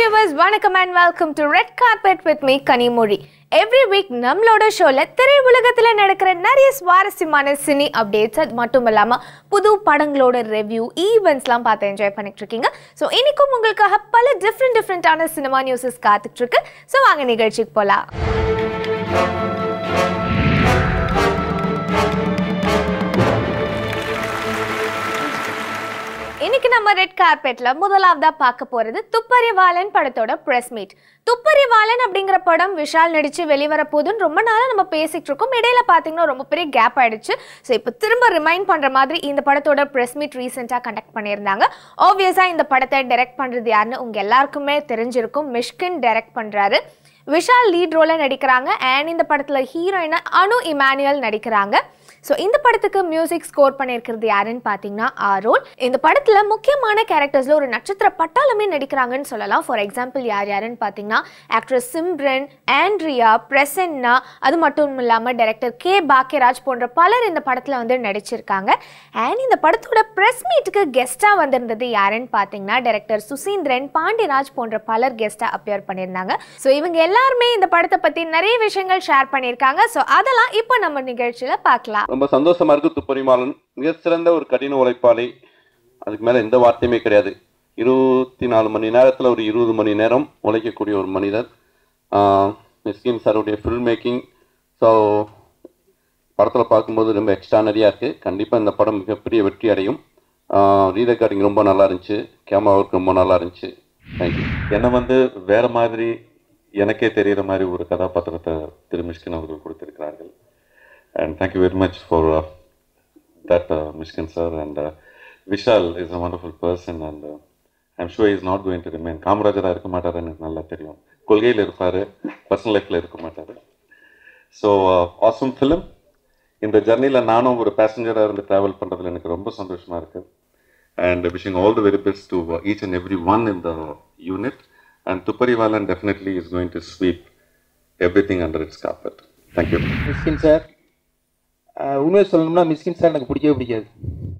viewers, vanakkam and welcome to Red Carpet with me, Kanimuri. Every week, நம்மளோட ஷோல திரை உலகத்துல நடக்கிற நிறைய சுவாரஸ்யமான சினி அப்டேட்ஸ் அது மட்டும் இல்லாம புது படங்களோட ரிவ்யூ ஈவென்ட்ஸ்லாம் பார்த்து என்ஜாய் பண்ணிட்டு இருக்கீங்க. ஸோ இன்னைக்கும் உங்களுக்காக பல டிஃப்ரெண்டான சினிமா நியூஸஸ் காத்துட்டு இருக்கு. ஸோ வாங்க நிகழ்ச்சிக்கு போலாம். இன்னைக்கு நம்ம ரெட் கார்பெட்ல முதலாவதா பார்க்க போறது துப்பறிவாளன் படத்தோட பிரஸ் மீட். துப்பறிவாளன் அப்படிங்கிற படம் விஷால் நடிச்சு வெளிவர போதுன்னு ரொம்ப நாளா நம்ம பேசிட்டு இருக்கோம். இடையில பாத்தீங்கன்னா ரொம்ப பெரிய கேப் ஆயிடுச்சு. ஸோ இப்போ திரும்ப ரிமைண்ட் பண்ற மாதிரி இந்த படத்தோட பிரஸ் மீட் ரீசெண்டா கண்டக்ட் பண்ணியிருந்தாங்க. ஆப்வியஸா இந்த படத்தை டைரக்ட் பண்றது யாருன்னு உங்க எல்லாருக்குமே தெரிஞ்சிருக்கும். மிஷ்கின் டைரக்ட் பண்றாரு. விஷால் லீட் ரோல நடிக்கிறாங்க அண்ட் இந்த படத்துல ஹீரோயினா அனு இமானுவேல் நடிக்கிறாங்க. ஸோ இந்த படத்துக்கு மியூசிக் ஸ்கோர் பண்ணியிருக்கிறது யாருன்னு பார்த்தீங்கன்னா ஆரோல். இந்த படத்தில் முக்கியமான கேரக்டர்ஸில் ஒரு நட்சத்திர பட்டாளமே நடிக்கிறாங்கன்னு சொல்லலாம். ஃபார் எக்ஸாம்பிள் யாருன்னு பார்த்தீங்கன்னா ஆக்ட்ரஸ் சிம்ரன், ஆண்ட்ரியா, பிரசன்னா, அது மட்டும் இல்லாமல் டைரக்டர் கே பாக்கியராஜ் போன்ற பலர் இந்த படத்தில் வந்து நடிச்சிருக்காங்க. அண்ட் இந்த படத்தோட ப்ரெஸ் மீட்டுக்கு கெஸ்ட்டாக வந்திருந்தது யாருன்னு பார்த்தீங்கன்னா டைரக்டர் சுசீந்திரன், பாண்டியராஜ் போன்ற பலர் கெஸ்ட்டாக அப்பியர் பண்ணியிருந்தாங்க. ஸோ இவங்க எல்லாருமே இந்த படத்தை பற்றி நிறைய விஷயங்கள் ஷேர் பண்ணியிருக்காங்க. ஸோ அதெல்லாம் இப்போ நம்ம நிகழ்ச்சியில் பார்க்கலாம். ரொம்ப சந்தோஷமா இருக்கு. துப்பறிவாளன் மிகச்சிறந்த ஒரு கடின உழைப்பாளி, அதுக்கு மேல எந்த வார்த்தையுமே கிடையாது. 24 மணி நேரத்தில் ஒரு 20 மணி நேரம் உழைக்கக்கூடிய ஒரு மனிதர். மிஸ்கின் சாருடைய ஃபில்ம் மேக்கிங் ஸோ படத்தில் பார்க்கும்போது ரொம்ப எக்ஸ்ட்ரானரியாக இருக்குது. கண்டிப்பாக இந்த படம் மிகப்பெரிய வெற்றி அடையும். ரீரெக்கார்டிங் ரொம்ப நல்லா இருந்துச்சு, கேமரா ஒர்க் ரொம்ப நல்லா இருந்துச்சு. தேங்க்யூ. என்னை வந்து வேறு மாதிரி எனக்கே தெரிகிற மாதிரி ஒரு கதாபாத்திரத்தை திரு மிஷ்கின் அவர்கள் கொடுத்திருக்கிறார்கள். And thank you very much for that, Mishkin sir. And Vishal is a wonderful person, and I'm sure he is not going to remain. காமராஜராக இருக்க மாட்டார், எனக்கு நல்லா தெரியும். கொள்கையில் இருப்பார், பர்சனல் லைஃப்பில் இருக்க மாட்டார். So awesome film. இந்த ஜர்னியில் நானும் ஒரு பேசஞ்சராக இருந்து ட்ராவல் பண்ணுறதுல எனக்கு ரொம்ப சந்தோஷமாக இருக்குது. And wishing all the very best to each and every one in the unit. And Tupparivalan definitely is going to sweep everything under its carpet. Thank you. Mysskin sir, உண்மையை சொல்லணும்னா மிஸ்கின் சார் எனக்கு பிடிக்கவே பிடிக்காது.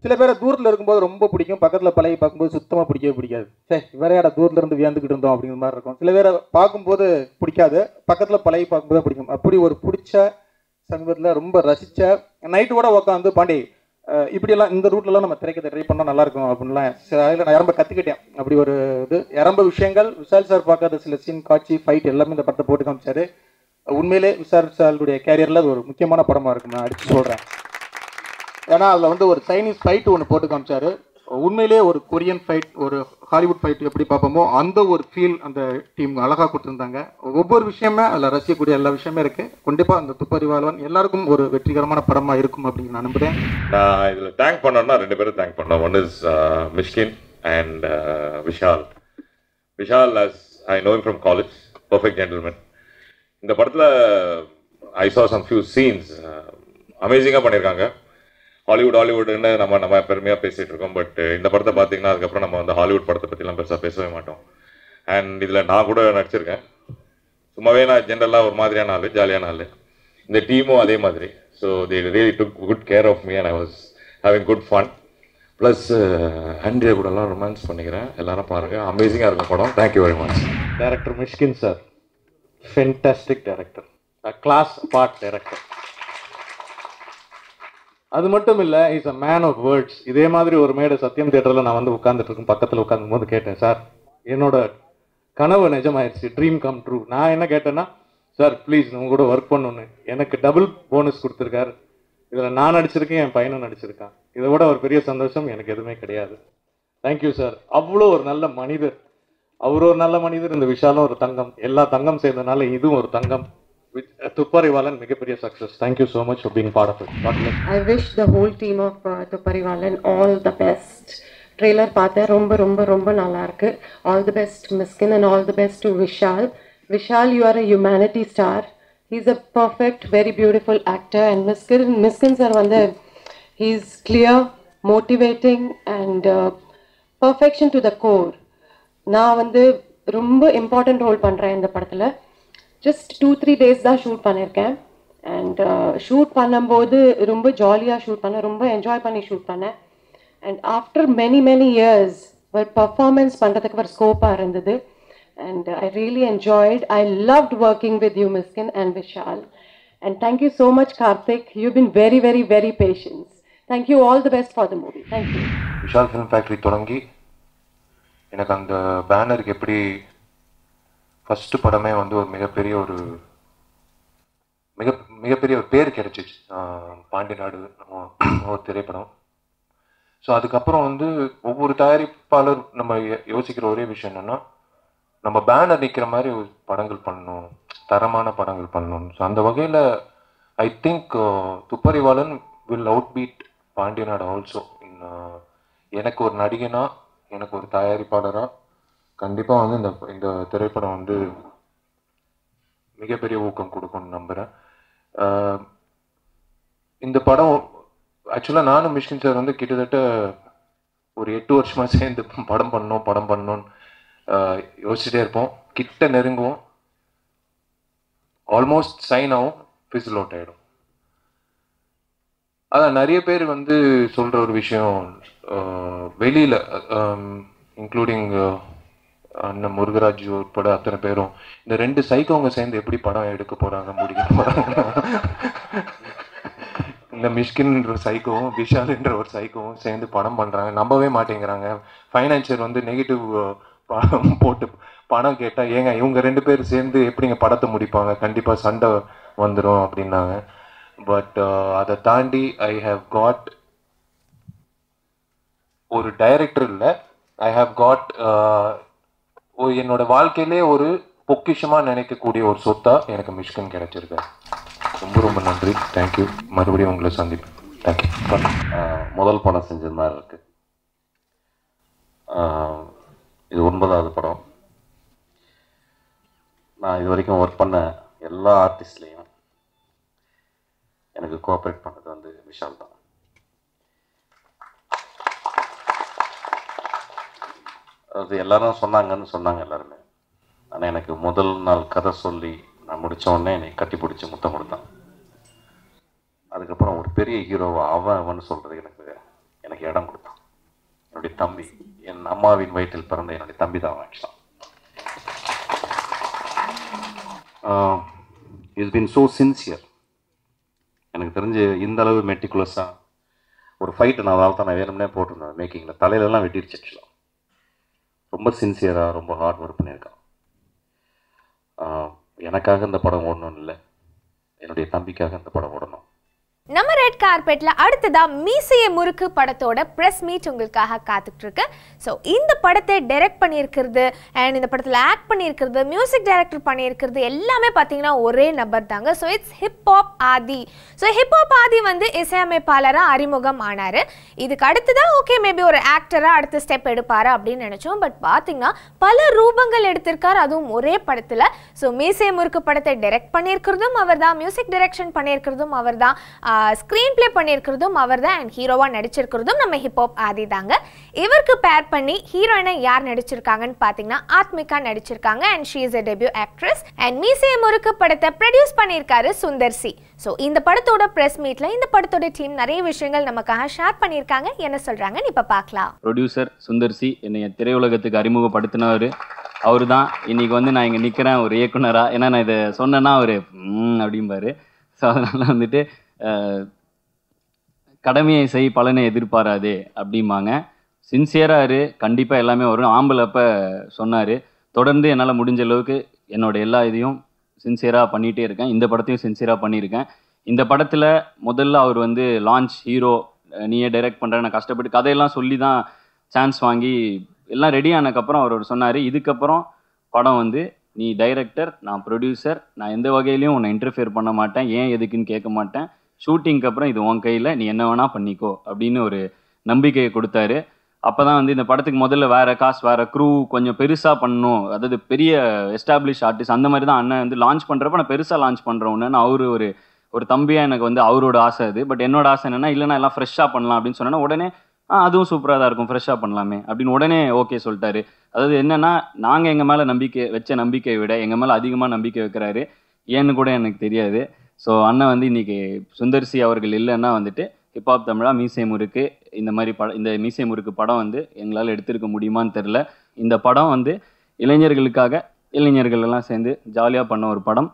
சில பேரை தூரத்தில் இருக்கும்போது ரொம்ப பிடிக்கும், பக்கத்தில் பழகி பார்க்கும்போது சுத்தமாக பிடிக்கவே பிடிக்காது. சரி இவரையாட தூரத்தில் இருந்து வியந்துக்கிட்டு இருந்தோம் அப்படிங்கிற மாதிரி இருக்கும். சில பேரை பார்க்கும்போது பிடிக்காது, பக்கத்தில் பழகி பார்க்கும்போது பிடிக்கும். அப்படி ஒரு பிடிச்ச சமீபத்தில் ரொம்ப ரசித்த நைட்டு கூட உட்காந்து பாண்டி இப்படியெல்லாம் இந்த ரூட்லலாம் நம்ம திரைக்கதை ட்ரை பண்ணால் நல்லாயிருக்கும் அப்படின்லாம் சில அதில் நான் ரொம்ப கற்றுக்கிட்டேன். அப்படி ஒரு இது ரொம்ப விஷயங்கள் விஷால் சார் பார்க்காத சில சீன், காட்சி, ஃபைட் எல்லாமே இந்த படத்தை போட்டு காமிச்சாரு. உண்மையிலே விஷால் சாருடைய கேரியரில் அது ஒரு முக்கியமான படமாக இருக்கும், நான் அடித்து சொல்கிறேன். ஏன்னா அதில் வந்து ஒரு சைனீஸ் ஃபைட் ஒன்று போட்டு காமிச்சாரு. உண்மையிலே ஒரு கொரியன் ஃபைட், ஒரு ஹாலிவுட் ஃபைட் எப்படி பார்ப்போமோ அந்த ஒரு ஃபீல் அந்த டீம் அழகாக கொடுத்துருந்தாங்க. ஒவ்வொரு விஷயமே அதில் ரசிக்கக்கூடிய எல்லா விஷயமே இருக்குது. கண்டிப்பாக அந்த துப்பறிவாளன் எல்லாருக்கும் ஒரு வெற்றிகரமான படமாக இருக்கும் அப்படின்னு நான் நம்புகிறேன். நான் இதில் தேங்க் பண்ணோன்னா 2 பேரும் தேங்க் பண்ணோம். One is Mysskin and Vishal. Vishal as I know him from college, perfect gentleman. இந்த படத்தில் ஐ saw some few scenes அமேசிங்காக பண்ணியிருக்காங்க. ஹாலிவுட்னு நம்ம பெருமையாக பேசிகிட்டு இருக்கோம். பட் இந்த படத்தை பார்த்தீங்கன்னா அதுக்கப்புறம் நம்ம வந்து ஹாலிவுட் படத்தை பற்றிலாம் பெருசாக பேசவே மாட்டோம். அண்ட் இதில் நான் கூட நடிச்சிருக்கேன். சும்மாவே நான் ஜென்ரலாக ஒரு மாதிரியான ஆள், ஜாலியான ஆள். இந்த டீமும் அதே மாதிரி. So they really took good care of me and I was having good fun. Plus Andrea கூடலாம் ரொமான்ஸ் பண்ணிக்கிறேன். எல்லாரும் பாருங்கள், அமேசிங்காக இருக்கும் படம். Thank you very much. Director Mysskin sir, fantastic director, class part director. அது மட்டும் இல்லை, is a man of words. இதே மாதிரி ஒரு மேடை சத்யம் தியேட்டரில் நான் வந்து உட்காந்துட்டு இருக்கேன். பக்கத்தில் உட்காந்தும் போது கேட்டேன், சார் என்னோட கனவு நிஜமாயிருச்சு, ட்ரீம் கம் ட்ரூ. நான் என்ன கேட்டேன்னா, சார் ப்ளீஸ் உங்க கூட ஒர்க் பண்ணணுன்னு. எனக்கு டபுள் போனஸ் கொடுத்துருக்காரு. இதில் நான் நடிச்சிருக்கேன், என் பையனும் நடிச்சிருக்கான். இதை விட ஒரு பெரிய சந்தோஷம் எனக்கு எதுவுமே கிடையாது. Thank you sir. அவ்வளோ ஒரு நல்ல மனிதர். அவர் ஒரு நல்ல மனிதர், இந்த விஷாலும் ஒரு தங்கம். எல்லா தங்கம் சேர்ந்தனால இதுவும் ஒரு தங்கம். துப்பறிவாளன் மிகப்பெரிய success. Thank you so much for being part of it. I wish the whole team of Thupparivaalan all the best. Trailer பார்த்தேன், ரொம்ப ரொம்ப ரொம்ப நல்லா இருக்கு. All the best Mysskin and all the best to Vishal. Vishal, you are a humanity star. He's a perfect, very beautiful actor. And Miskin sir வந்து he's clear, motivating and perfection to the core. நான் வந்து ரொம்ப important role பண்ணுறேன் இந்த படத்தில். Just 2-3 days தான் shoot பண்ணியிருக்கேன். And shoot பண்ணும்போது ரொம்ப ஜாலியாக ஷூட் பண்ணேன், ரொம்ப என்ஜாய் பண்ணி ஷூட் பண்ணேன். அண்ட் ஆஃப்டர் மெனி இயர்ஸ் ஒரு பர்ஃபார்மன்ஸ் பண்ணுறதுக்கு ஒரு ஸ்கோப்பாக இருந்தது. and I really enjoyed. I loved working with you, Miskin and Vishal. And thank you so much, Karthik. You've been very, very, very patient. Thank you. All the best for the movie. Thank you. Vishal film factory தொடங்கி எனக்கு அந்த பேனருக்கு எப்படி first படமே வந்து ஒரு மிகப்பெரிய ஒரு பேர் கிடைச்சிச்சு. பாண்டி நாடு ஒரு திரைப்படம். ஸோ அதுக்கப்புறம் வந்து ஒவ்வொரு தயாரிப்பாளர் நம்ம யோசிக்கிற ஒரே விஷயம் என்னென்னா, நம்ம பேனர் நிற்கிற மாதிரி ஒரு படங்கள் பண்ணணும், தரமான படங்கள் பண்ணணும். ஸோ அந்த வகையில் I think Thupparivaalan will outbeat Pandiya Naadu also. எனக்கு ஒரு நடிகனா, எனக்கு ஒரு தயாரிப்பாளராக கண்டிப்பாக வந்து இந்த திரைப்படம் வந்து மிகப்பெரிய ஊக்கம் கொடுக்கும்னு நம்புகிறேன். இந்த படம் ஆக்சுவலாக நானும் மிஷ்கின் சார் வந்து கிட்டத்தட்ட ஒரு 8 வருஷமாக சேர்ந்து படம் பண்ணணும்னு யோசிச்சுட்டே இருப்போம். கிட்ட நெருங்குவோம், ஆல்மோஸ்ட் சைன் ஆகும், ஃபிசில் அவுட் ஆகிடும். அதான் நிறைய பேர் வந்து சொல்கிற ஒரு விஷயம், வெளியில் இன்க்ளூடிங் அண்ணன் முருகராஜ் உட்பட அத்தனை பேரும் இந்த 2 சைக்கோங்க சேர்ந்து எப்படி படம் எடுக்க போகிறாங்க, முடிக்க போகிறாங்க. இந்த மிஷ்கின்ற சைக்கோவும் விஷால்ன்ற ஒரு சைக்கோவும் சேர்ந்து படம் பண்ணுறாங்க, நம்பவே மாட்டேங்கிறாங்க. ஃபைனான்சியர் வந்து நெகட்டிவ் போட்டு பணம் கேட்டால், ஏங்க இவங்க 2 பேர் சேர்ந்து எப்படிங்க படத்தை முடிப்பாங்க, கண்டிப்பாக சண்டை வந்துடும் அப்படின்னாங்க. பட் அதை தாண்டி ஐ ஹாவ் காட் ஒரு டைரக்டர் இல்லை, ஐ ஹாவ் காட் என்னோட வாழ்க்கையிலே ஒரு பொக்கிஷமாக நினைக்கக்கூடிய ஒரு சொத்தா எனக்கு மிஷ்கின் கிடைச்சிருக்கு. ரொம்ப ரொம்ப நன்றி, தேங்க்யூ. மறுபடியும் உங்களை சந்திப்பேன். தேங்க்யூ. முதல் படம் செஞ்சது மாதிரி இருக்கு. இது 9வது படம். நான் இது வரைக்கும் ஒர்க் பண்ண எல்லா ஆர்டிஸ்ட்லேயும் எனக்கு கோஆப்ரேட் பண்ணது வந்து விஷால் தான். அது எல்லாரும் சொன்னாங்க எல்லாருமே. ஆனால் எனக்கு முதல் நாள் கதை சொல்லி நான் முடித்த உடனே என்னை கட்டி பிடிச்சி முத்தம் கொடுத்தான். அதுக்கப்புறம் ஒரு பெரிய ஹீரோவை அவன் சொல்கிறது எனக்கு இடம் கொடுத்தான். என்னுடைய தம்பி, என் அம்மாவின் வயிற்றில் பிறந்த என்னுடைய தம்பி தான் அவன். ஆக்சுவலாக இஸ் பீன் ஸோ சின்சியர். எனக்கு தெரிஞ்சு இந்த அளவு மெட்டிகுலஸாக ஒரு ஃபைட்டு நான் அதனால தான் நான் வேணும்னே போட்டிருந்தேன் மேக்கிங்கில். தலையிலலாம் வெட்டிடுச்சு. ஆக்சுவலாக ரொம்ப சின்சியராக ரொம்ப ஹார்ட் ஒர்க் பண்ணியிருக்கான். எனக்காக இந்த படம் ஓடணும் இல்லை, என்னுடைய தம்பிக்காக இந்த படம் ஓடணும். நம்ம ரெட் கார்பெட்ல அடுத்ததா மீசைய முறுக்கு படத்தோட பிரஸ் மீட் உங்களுக்காக காத்துட்டு இருக்கு. ஸோ இந்த படத்தை டைரக்ட் பண்ணியிருக்கிறது அண்ட் இந்த படத்தில் ஆக்ட் பண்ணியிருக்கிறது, மியூசிக் டைரக்டர் பண்ணியிருக்கிறது எல்லாமே பார்த்தீங்கன்னா ஒரே நபர் தாங்க. So it's hip hop Aadhi. So hip hop Aadhi வந்து இசையமைப்பாளராக அறிமுகம் ஆனார். இதுக்கு அடுத்துதான் ஓகே மேபி ஒரு ஆக்டராக அடுத்த ஸ்டெப் எடுப்பாரு அப்படின்னு நினச்சோம். பட் பார்த்தீங்கன்னா பல ரூபங்கள் எடுத்திருக்காரு, அதுவும் ஒரே படத்தில். ஸோ மீசைய முறுக்கு படத்தை டைரக்ட் பண்ணியிருக்கிறதும் அவர் தான், மியூசிக் டைரக்ஷன் பண்ணியிருக்கிறதும் அவர் தான், ஸ்க்ரீன் பிளே பண்ணியிருக்கிறதும் அவர் தான், அண்ட் ஹீரோவாக நடிச்சிருக்கிறதும் நம்ம ஹிப்ஹாப் ஆதி தாங்க. இவருக்கு பேர் பண்ணி ஹீரோயினை யார் நடிச்சிருக்காங்கன்னு பார்த்தீங்கன்னா ஆத்மிகா நடிச்சிருக்காங்க. And she is a debut actress. And Meesaya Murukku படத்தை ப்ரொடியூஸ் பண்ணியிருக்காரு சுந்தர் சி. ஸோ இந்த படத்தோட ப்ரெஸ் மீட்ல இந்த படத்தோட டீம் நிறைய விஷயங்கள் நமக்காக ஷேர் பண்ணியிருக்காங்க. என்ன சொல்றாங்கன்னு இப்போ பார்க்கலாம். ப்ரொடியூசர் சுந்தர் சி என்னை திரையுலகத்துக்கு அறிமுகப்படுத்தினவர் அவர் தான். இன்னைக்கு வந்து நான் இங்கே நிற்கிறேன் ஒரு இயக்குனராக. ஏன்னா நான் இதை சொன்னேன்னா அவர் அப்படிம்பாரு. ஸோ அதனால் வந்துட்டு கடமையை செய் பலனை எதிர்பாராதே அப்படிம்பாங்க. சின்சியராக கண்டிப்பாக எல்லாமே வரும். ஆம்பளப்போ சொன்னார், தொடர்ந்து என்னால் முடிஞ்ச அளவுக்கு என்னோட எல்லா இதையும் சின்சியராக பண்ணிகிட்டே இருக்கேன். இந்த படத்தையும் சின்சியராக பண்ணியிருக்கேன். இந்த படத்தில் முதல்ல அவர் வந்து லான்ச் ஹீரோ, நீயே டைரக்ட் பண்ணுற, நான் கஷ்டப்பட்டு கதையெல்லாம் சொல்லி தான் சான்ஸ் வாங்கி எல்லாம் ரெடி ஆனதுக்கப்புறம் அவர் சொன்னார், இதுக்கப்புறம் படம் வந்து நீ டைரக்டர், நான் ப்ரொடியூசர், நான் எந்த வகையிலையும் உன்னை இன்டர்ஃபியர் பண்ண மாட்டேன், ஏன் எதுக்குன்னு கேட்க மாட்டேன், ஷூட்டிங்க்கு அப்புறம் இது உன் கையில், நீ என்ன வேணால் பண்ணிக்கோ அப்படின்னு ஒரு நம்பிக்கையை கொடுத்தாரு. அப்போ தான் வந்து இந்த படத்துக்கு முதல்ல வேறு காஸ்ட், வேறு க்ரூ, கொஞ்சம் பெருசாக பண்ணணும், அதாவது பெரிய எஸ்டாப்ளிஷ் ஆர்டிஸ்ட் அந்த மாதிரி தான் அண்ணன் வந்து லான்ச் பண்ணுறப்ப நான் பெருசாக லான்ச் பண்ணுறோன்னு அவரு ஒரு தம்பியாக எனக்கு வந்து அவரோட ஆசை அது. பட் என்னோட ஆசை என்னென்னா, இல்லைனா எல்லாம் ஃப்ரெஷ்ஷாக பண்ணலாம் அப்படின்னு சொன்னேன்னா உடனே அதுவும் சூப்பராக தான் இருக்கும், ஃப்ரெஷ்ஷாக பண்ணலாமே அப்படின்னு உடனே ஓகே சொல்லிட்டாரு. அதாவது என்னென்னா, நாங்கள் எங்கள் மேலே நம்பிக்கையை விட எங்கள் மேலே அதிகமாக நம்பிக்கை வைக்கிறாரு. ஏன்னு கூட எனக்கு தெரியாது. ஸோ அண்ணன் வந்து இன்றைக்கி சுந்தர்சி அவர்கள் இல்லைன்னா வந்துட்டு ஹிப்ஹாப் தமிழா மீசை முறுக்கு இந்த மாதிரி இந்த மீசை முறுக்கு படம் வந்து எங்களால் எடுத்திருக்க முடியுமான்னு தெரில. இந்த படம் வந்து இளைஞர்களுக்காக இளைஞர்கள் எல்லாம் சேர்ந்து ஜாலியாக பண்ண ஒரு படம்.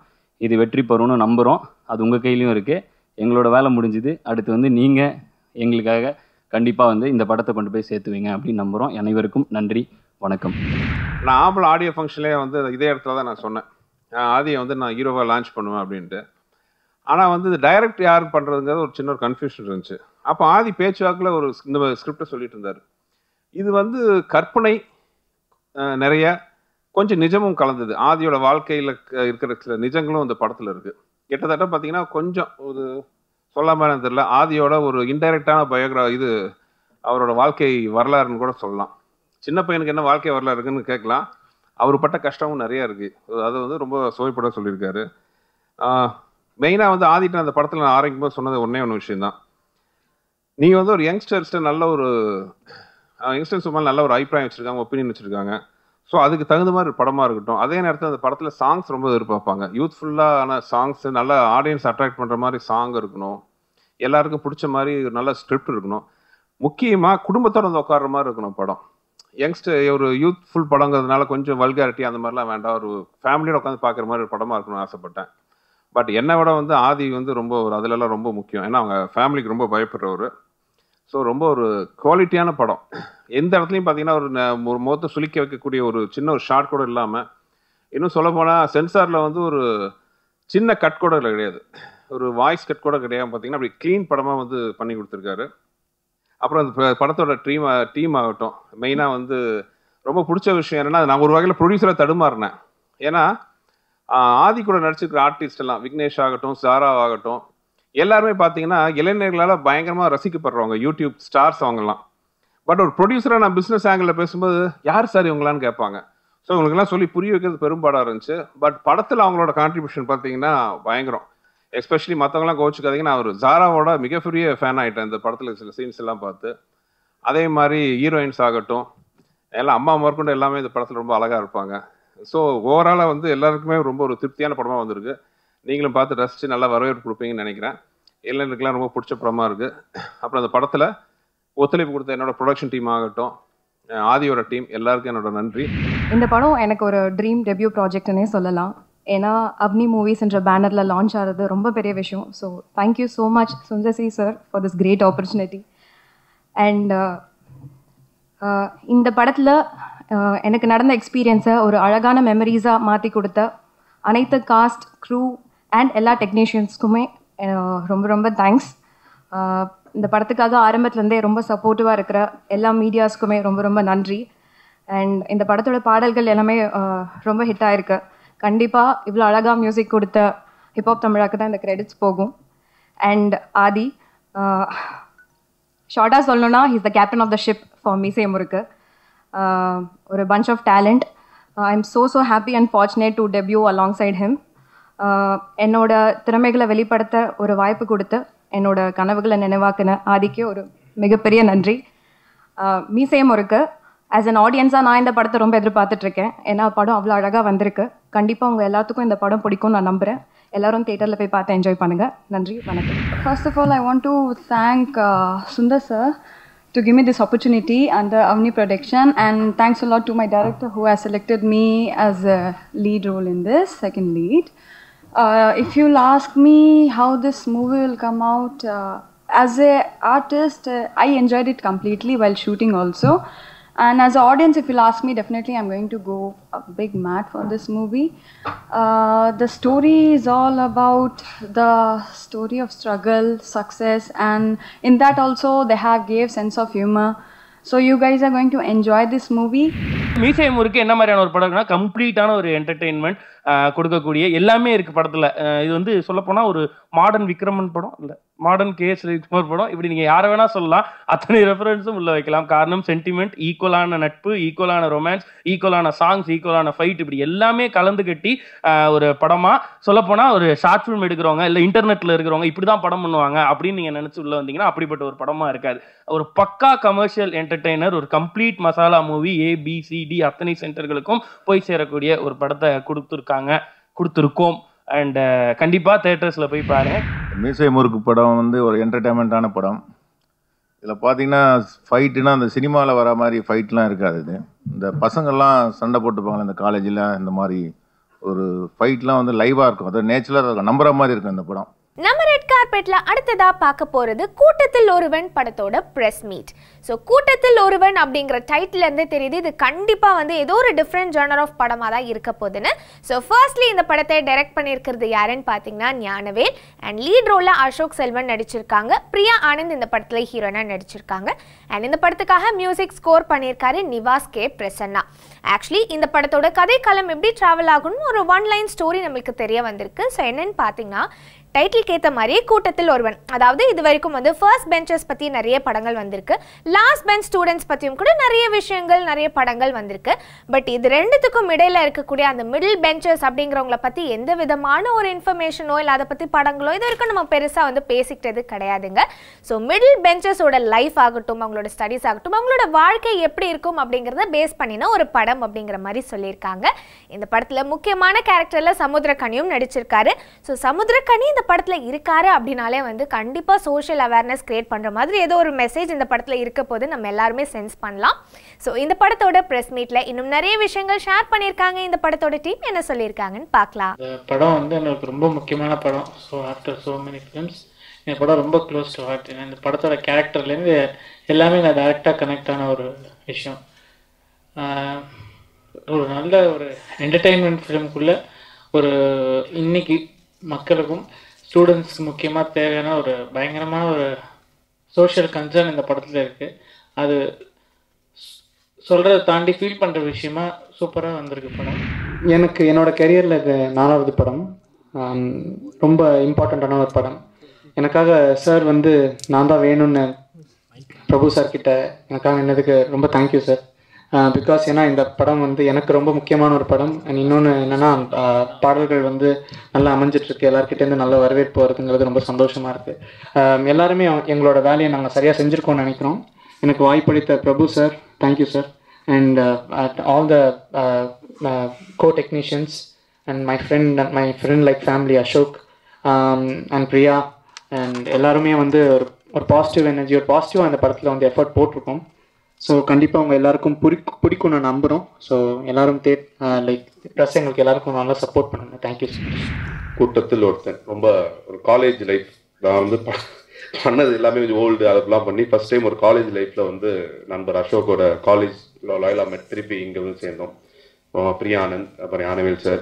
இது வெற்றி பெறும்னு நம்புகிறோம். அது உங்கள் கையிலையும் இருக்குது. எங்களோட வேலை முடிஞ்சுது. அடுத்து வந்து நீங்கள் எங்களுக்காக கண்டிப்பாக வந்து இந்த படத்தை கொண்டு போய் சேர்த்துவீங்க அப்படின்னு நம்புகிறோம். அனைவருக்கும் நன்றி, வணக்கம். நான் ஆம்பளை ஆடியோ ஃபங்க்ஷன்லேயே வந்து இதே இடத்துல தான் நான் சொன்னேன், ஆதியை வந்து நான் ஹீரோவாக லான்ச் பண்ணுவேன் அப்படின்ட்டு. ஆனால் வந்து இது டைரக்ட் யார் பண்ணுறதுங்கிறது ஒரு சின்ன ஒரு கன்ஃபியூஷன் இருந்துச்சு. அப்போ ஆதி பேச்சுவாக்கில் ஒரு இந்த ஸ்கிரிப்டை சொல்லிட்டு இருந்தார். இது வந்து கற்பனை நிறைய, கொஞ்சம் நிஜமும் கலந்தது. ஆதியோட வாழ்க்கையில் இருக்கிற சில நிஜங்களும் இந்த படத்தில் இருக்குது. கிட்டத்தட்ட பார்த்தீங்கன்னா கொஞ்சம் ஒரு சொல்லாமல் தெரியல, ஆதியோட ஒரு இன்டைரக்டான இது அவரோட வாழ்க்கை வரலாறுன்னு கூட சொல்லலாம். சின்ன பையனுக்கு என்ன வாழ்க்கை வரலாறு இருக்குன்னு கேட்கலாம். அவர் பட்ட கஷ்டமும் நிறையா இருக்குது. அதை வந்து ரொம்ப சுவைப்பட சொல்லியிருக்காரு. மெயினாக வந்து ஆதிட்ட அந்த படத்தில் நான் ஆரம்பிக்கும்போது சொன்னது ஒன்றே ஒன்று விஷயந்தான். நீங்கள் வந்து ஒரு யங்ஸ்டர்ஸ்ட்டு நல்ல ஒரு யங்ஸ்டர்ஸ் மேலே நல்ல ஒரு அபிப்பிராயம் வச்சுருக்காங்க, ஒப்பீனியன் வச்சுருக்காங்க. ஸோ அதுக்கு தகுந்த மாதிரி படமாக இருக்கட்டும். அதே நேரத்தில் அந்த படத்தில் சாங்ஸ் ரொம்ப எதிர்பார்ப்பாங்க. யூத்ஃபுல்லான சாங்ஸ், நல்ல ஆடியன்ஸ் அட்ராக்ட் பண்ணுற மாதிரி சாங் இருக்கணும், எல்லாருக்கும் பிடிச்ச மாதிரி ஒரு நல்ல ஸ்கிரிப்ட் இருக்கணும். முக்கியமாக குடும்பத்தோடு வந்து உட்கார்ற மாதிரி இருக்கணும் படம். யங்ஸ்டர் ஒரு யூத்ஃபுல் படங்கிறதுனால கொஞ்சம் வல்காரிட்டி அந்த மாதிரிலாம் வேண்டாம். ஒரு ஃபேமிலியோட உட்காந்து பார்க்குற மாதிரி ஒரு படமாக இருக்கணும்னு ஆசைப்பட்டேன். பட் என்னை விட வந்து ஆதி வந்து ரொம்ப ஒரு அதிலெல்லாம் ரொம்ப முக்கியம். ஏன்னா அவங்க ஃபேமிலிக்கு ரொம்ப பயப்படுறவர். ஸோ ரொம்ப ஒரு குவாலிட்டியான படம். எந்த இடத்துலையும் பார்த்தீங்கன்னா ஒரு முகத்தை சுளிக்க வைக்கக்கூடிய ஒரு சின்ன ஒரு ஷார்ட் கூட இல்லாமல், இன்னும் சொல்லப்போனால் சென்சாரில் வந்து ஒரு சின்ன கட் கூட கிடையாது, ஒரு வாய்ஸ் கட் கூட கிடையாது. பார்த்தீங்கன்னா அப்படி க்ளீன் படமாக வந்து பண்ணி கொடுத்துருக்காரு. அப்புறம் அந்த படத்தோட டீம் ஆகட்டும், மெயினாக வந்து ரொம்ப பிடிச்ச விஷயம் என்னென்னா, நான் ஒரு வகையில் ப்ரொடியூசராக தடுமாறினேன். ஏன்னா ஆதி கூட நடிச்சிருக்கிற ஆர்டிஸ்ட் எல்லாம், விக்னேஷ் ஆகட்டும், சாரா ஆகட்டும், எல்லாருமே பார்த்தீங்கன்னா இளைஞர்களால் பயங்கரமாக ரசிக்கப்படுறவங்க, யூடியூப் ஸ்டார்ஸ் அவங்கெல்லாம். பட் ஒரு ப்ரொடியூசராக நான் பிஸ்னஸ் ஆங்கிளில் பேசும்போது யார் சார் இவங்களான்னு கேட்பாங்க. ஸோ இவங்களுக்கெல்லாம் சொல்லி புரிய வைக்கிறது பெரும்பாடாக இருந்துச்சு. பட் படத்தில் அவங்களோட கான்ட்ரிபியூஷன் பார்த்தீங்கன்னா பயங்கரம். எஸ்பெஷலி மற்றவங்களாம் கோச்சுக்காதீங்கன்னா, நான் ஒரு ஜாராவோட மிகப்பெரிய ஃபேன் ஆகிட்டேன் இந்த படத்தில் சில சீன்ஸ் எல்லாம் பார்த்து. அதே மாதிரி ஹீரோயின்ஸ் ஆகட்டும், எல்லாம் அம்மா முதற்கொண்டு எல்லாமே இந்த படத்தில் ரொம்ப அழகாக இருப்பாங்க. ஸோ ஓவராலாக வந்து எல்லாருக்குமே ரொம்ப ஒரு திருப்தியான படமாக வந்திருக்கு. நீங்களும் பார்த்து ரசித்து நல்லா வரவேற்பு கொடுப்பீங்கன்னு நினைக்கிறேன். இளைஞருக்குலாம் ரொம்ப பிடிச்ச படமாக இருக்குது. அப்புறம் அந்த படத்தில் ஒத்துழைப்பு கொடுத்த என்னோட ப்ரொடக்ஷன் டீம் ஆகட்டும், ஆதியோட டீம், எல்லாருக்கும் என்னோட நன்றி. இந்த படம் எனக்கு ஒரு ட்ரீம் டெபியூ ப்ராஜெக்ட்னே சொல்லலாம். ஏன்னா அப்னி மூவிஸ்ன்ற பேனரில் லான்ச் ஆகிறது ரொம்ப பெரிய விஷயம். So thank you so much Sundar sir for this great opportunity. And இந்த படத்தில் எனக்கு நடந்த எக்ஸ்பீரியன்ஸை ஒரு அழகான மெமரிஸாக மாற்றி கொடுத்த அனைத்து காஸ்ட், க்ரூ அண்ட் எல்லா டெக்னீஷியன்ஸ்க்குமே ரொம்ப ரொம்ப தேங்க்ஸ். இந்த படத்துக்காக ஆரம்பத்துலேருந்தே ரொம்ப சப்போர்ட்டிவாக இருக்கிற எல்லா மீடியாஸ்க்குமே ரொம்ப ரொம்ப நன்றி. அண்ட் இந்த படத்தோட பாடல்கள் எல்லாமே ரொம்ப ஹிட் ஆகிருக்கு. கண்டிப்பாக இவ்வளோ அழகாக மியூசிக் கொடுத்த ஹிப்ஹாப் தமிழாக்கு தான் இந்த கிரெடிட்ஸ் போகும். அண்ட் ஆதி, ஷார்ட்டாக சொல்லணும்னா, he's the captain of the ship for Meesai Murukku. ஒரு punch of talent. I am so happy and fortunate to debut alongside him. என்னோட திறமைகளை வெளிப்படுத்த ஒரு வாய்ப்பு கொடுத்து என்னோட கனவுகளை நினைவாக்குன ஆதிக்கு ஒரு மிகப்பெரிய நன்றி. மீசை முறுக்கு ஆஸ் அன் ஆடியன்ஸாக நான் இந்த படத்தை ரொம்ப எதிர்பார்த்துட்ருக்கேன். ஏன்னா படம் அவ்வளோ அழகாக வந்திருக்கு. கண்டிப்பாக உங்கள் எல்லாத்துக்கும் இந்த படம் பிடிக்கும்னு நான் நம்புகிறேன். எல்லாரும் தியேட்டரில் போய் பார்த்து என்ஜாய் பண்ணுங்கள். நன்றி, வணக்கம். First of all, I want to thank Sundar sir to give me this opportunity under Avni production, and thanks a lot to my director who has selected me as a lead role in this, second lead. If you'll ask me how this movie will come out, as a artist, I enjoyed it completely while shooting also. And as an audience, if you'll ask me, definitely I'm going to go a big mad for this movie. The story is all about the story of struggle, success, and in that also they have gave sense of humor. So you guys are going to enjoy this movie. மீசை முறுக்கு என்ன மாதிரியான ஒரு படம்னா, கம்ப்ளீட்டான ஒரு entertainment கொடுக்கக்கூடிய எல்லாமே இருக்குது படத்தில். இது வந்து சொல்லப்போனால் ஒரு மாடர்ன் விக்ரமன் படம், இல்லை மாடர்ன் கேஎஸ் ரவிக்குமார் படம், இப்படி நீங்கள் யாரை வேணால் சொல்லலாம். அத்தனை ரெஃபரன்ஸும் உள்ள வைக்கலாம். காரணம் சென்டிமெண்ட், ஈக்குவலான நட்பு, ஈக்குவலான ரொமான்ஸ், ஈக்குவலான சாங்ஸ், ஈக்குவலான ஃபைட், இப்படி எல்லாமே கலந்து கட்டி ஒரு படமாக சொல்லப்போனால் ஒரு ஷார்ட் ஃபிலிம் எடுக்கிறவங்க இல்லை இன்டர்நெட்டில் இருக்கிறவங்க இப்படி தான் படம் பண்ணுவாங்க அப்படின்னு நீங்கள் நினச்சி உள்ளே வந்தீங்கன்னா அப்படிப்பட்ட ஒரு படமாக இருக்காது. ஒரு பக்கா கமர்ஷியல் என்டர்டெய்னர், ஒரு கம்ப்ளீட் மசாலா மூவி, ABCD அத்தனை சென்டர்களுக்கும் போய் சேரக்கூடிய ஒரு படத்தை கொடுத்துருக்கோம். அண்ட் கண்டிப்பாக தேட்டர்ஸில் போய் பாருங்கள். மீசை முறுக்கு படம் வந்து ஒரு என்டர்டைன்மெண்ட்டான படம். இதில் பார்த்தீங்கன்னா ஃபைட்டுனா அந்த சினிமாவில் வர மாதிரி ஃபைட்லாம் இருக்காது. இது இந்த பசங்கள்லாம் சண்டை போட்டுப்பாங்களே இந்த காலேஜில், இந்த மாதிரி ஒரு ஃபைட்லாம் வந்து லைவாக இருக்கும், அது நேச்சுரலாக இருக்கும், நம்புற மாதிரி இருக்கும் இந்த படம். நம்ம ரெட் கார்பெட்ல அடுத்ததா பார்க்க போறது கூட்டத்தில் ஒருவன் படத்தோட பிரஸ் மீட். ஸோ கூட்டத்தில் ஒருவன் அப்படிங்கிற டைட்டில் இருந்தே தெரியுது இது கண்டிப்பா வந்து ஏதோ ஒரு டிஃப்ரெண்ட் ஜானர் ஆஃப் படமா தான் இருக்க போகுதுன்னு. ஸோ ஃபர்ஸ்ட்லி இந்த படத்தை டைரக்ட் பண்ணியிருக்கிறது யாருன்னு பார்த்தீங்கன்னா ஞானவேல், அண்ட் லீட் ரோல்ல அசோக் செல்வன் நடிச்சிருக்காங்க. பிரியா ஆனந்த் இந்த படத்துல ஹீரோனா நடிச்சிருக்காங்க. அண்ட் இந்த படத்துக்காக மியூசிக் ஸ்கோர் பண்ணியிருக்காரு நிவாஸ் கே பிரசன்னா. ஆக்சுவலி இந்த படத்தோட கதைக்களம் எப்படி டிராவல் ஆகும்னு ஒரு ஒன் லைன் ஸ்டோரி நம்மளுக்கு தெரிய வந்திருக்கு. ஸோ என்னன்னு பார்த்தீங்கன்னா டைட்டில் ஏற்ற மாதிரியே கூட்டத்தில் ஒருவன், அதாவது இது வரைக்கும் வந்து ஃபர்ஸ்ட் பெஞ்சர்ஸ் பற்றி நிறைய படங்கள் வந்திருக்கு, லாஸ்ட் பெஞ்ச் ஸ்டூடெண்ட்ஸ் பற்றியும் கூட நிறைய விஷயங்கள் நிறைய படங்கள் வந்திருக்கு. பட் இது ரெண்டுத்துக்கும் இடையில இருக்கக்கூடிய அந்த மிடில் பெஞ்சர்ஸ் அப்படிங்கிறவங்கள பற்றி எந்த விதமான ஒரு இன்ஃபர்மேஷனோ இல்லை அதை பற்றி படங்களோ இது வரைக்கும் நம்ம பெருசாக வந்து பேசிக்கிட்டது கிடையாதுங்க. ஸோ மிடில் பெஞ்சர்ஸோட லைஃப் ஆகட்டும், அவங்களோட ஸ்டடீஸ் ஆகட்டும், அவங்களோட வாழ்க்கை எப்படி இருக்கும் அப்படிங்கிறத பேஸ் பண்ணினா ஒரு படம் அப்படிங்கிற மாதிரி சொல்லியிருக்காங்க. இந்த படத்தில் முக்கியமான கேரக்டரில் சமுத்திரக்கனியும் நடிச்சிருக்காரு. ஸோ சமுத்திரக்கனி இந்த படத்தில் இருக்காரு அப்படின்னாலே வந்து கண்டிப்பாக சோஷியல் அவேர்னஸ் கிரியேட் பண்ணுற மாதிரி ஏதோ ஒரு மெசேஜ் இந்த படத்தில் இருக்க போது நம்ம எல்லாருமே சென்ஸ் பண்ணலாம். ஸோ இந்த படத்தோட ப்ரெஸ் மீட்டில் இன்னும் நிறைய விஷயங்கள் ஷேர் பண்ணியிருக்காங்க. இந்த படத்தோட டீம் என்ன சொல்லியிருக்காங்கன்னு பார்க்கலாம். இந்த படம் வந்து எனக்கு ரொம்ப முக்கியமான படம். So after so many films இந்த படம் ரொம்ப க்ளோஸ் டு ஹார்ட். இந்த படத்தோட கேரக்டர்லேருந்து எல்லாமே நான் டேரெக்டாக கனெக்ட் ஆன ஒரு விஷயம். ஒரு நல்ல ஒரு என்டர்டெயின்மெண்ட் ஃபிலிம்குள்ளே ஒரு இன்னைக்கு மக்களுக்கும் ஸ்டூடெண்ட்ஸ்க்கு முக்கியமாக தேவையான ஒரு பயங்கரமான ஒரு சோஷியல் கன்சர்ன் இந்த படத்தில் இருக்குது. அது சொல்கிறத தாண்டி ஃபீல் பண்ணுற விஷயமா சூப்பராக வந்திருக்கு படம். எனக்கு என்னோடய கெரியரில் இது 4வது படம், ரொம்ப இம்பார்ட்டண்ட்டான ஒரு படம். எனக்காக சார் வந்து நான் தான் வேணும்னு பிரபு சார் கிட்ட எனக்காக நின்னதுக்கு ரொம்ப தேங்க்யூ சார். பிகாஸ் ஏன்னா இந்த படம் வந்து எனக்கு ரொம்ப முக்கியமான ஒரு படம். அண்ட் இன்னொன்று என்னென்னா பாடல்கள் வந்து நல்லா அமைஞ்சிட்ருக்கு, எல்லாருக்கிட்டேருந்து நல்ல வரவேற்பு வருதுங்கிறது ரொம்ப சந்தோஷமாக இருக்குது. எல்லாருமே எங்களோட வேலையை நாங்கள் சரியாக செஞ்சுருக்கோம்னு நினைக்கிறோம். எனக்கு வாய்ப்பளித்த Prabhu sir thank you sir. And all the co-technicians and my friend like family Ashok and Priya and எல்லாருமே வந்து ஒரு பாசிட்டிவ் எனர்ஜி, ஒரு பாசிட்டிவாக அந்த படத்தில் வந்து எஃபர்ட் போட்டிருக்கோம். ஸோ கண்டிப்பாக அவங்க எல்லாருக்கும் பிடிக்கும் நான் நம்புகிறோம். ஸோ எல்லோரும் லைக் ப்ளஸ் எங்களுக்கு எல்லாருக்கும் நல்லா சப்போர்ட் பண்ணுங்கள். Thank you so much. கூட்டத்தில் ஒருத்தன் ரொம்ப ஒரு காலேஜ் லைஃப் நான் வந்து பண்ணது எல்லாமே கொஞ்சம் ஓல்டு அதெல்லாம் பண்ணி ஃபஸ்ட் டைம் ஒரு காலேஜ் லைஃப்பில் வந்து நண்பர் அசோக்கோட காலேஜ் லாயலா மெட் திருப்பி இங்கே வந்து சேர்ந்தோம். பிரியா ஆனந்த், அப்புறம் ஞானவேல் சார்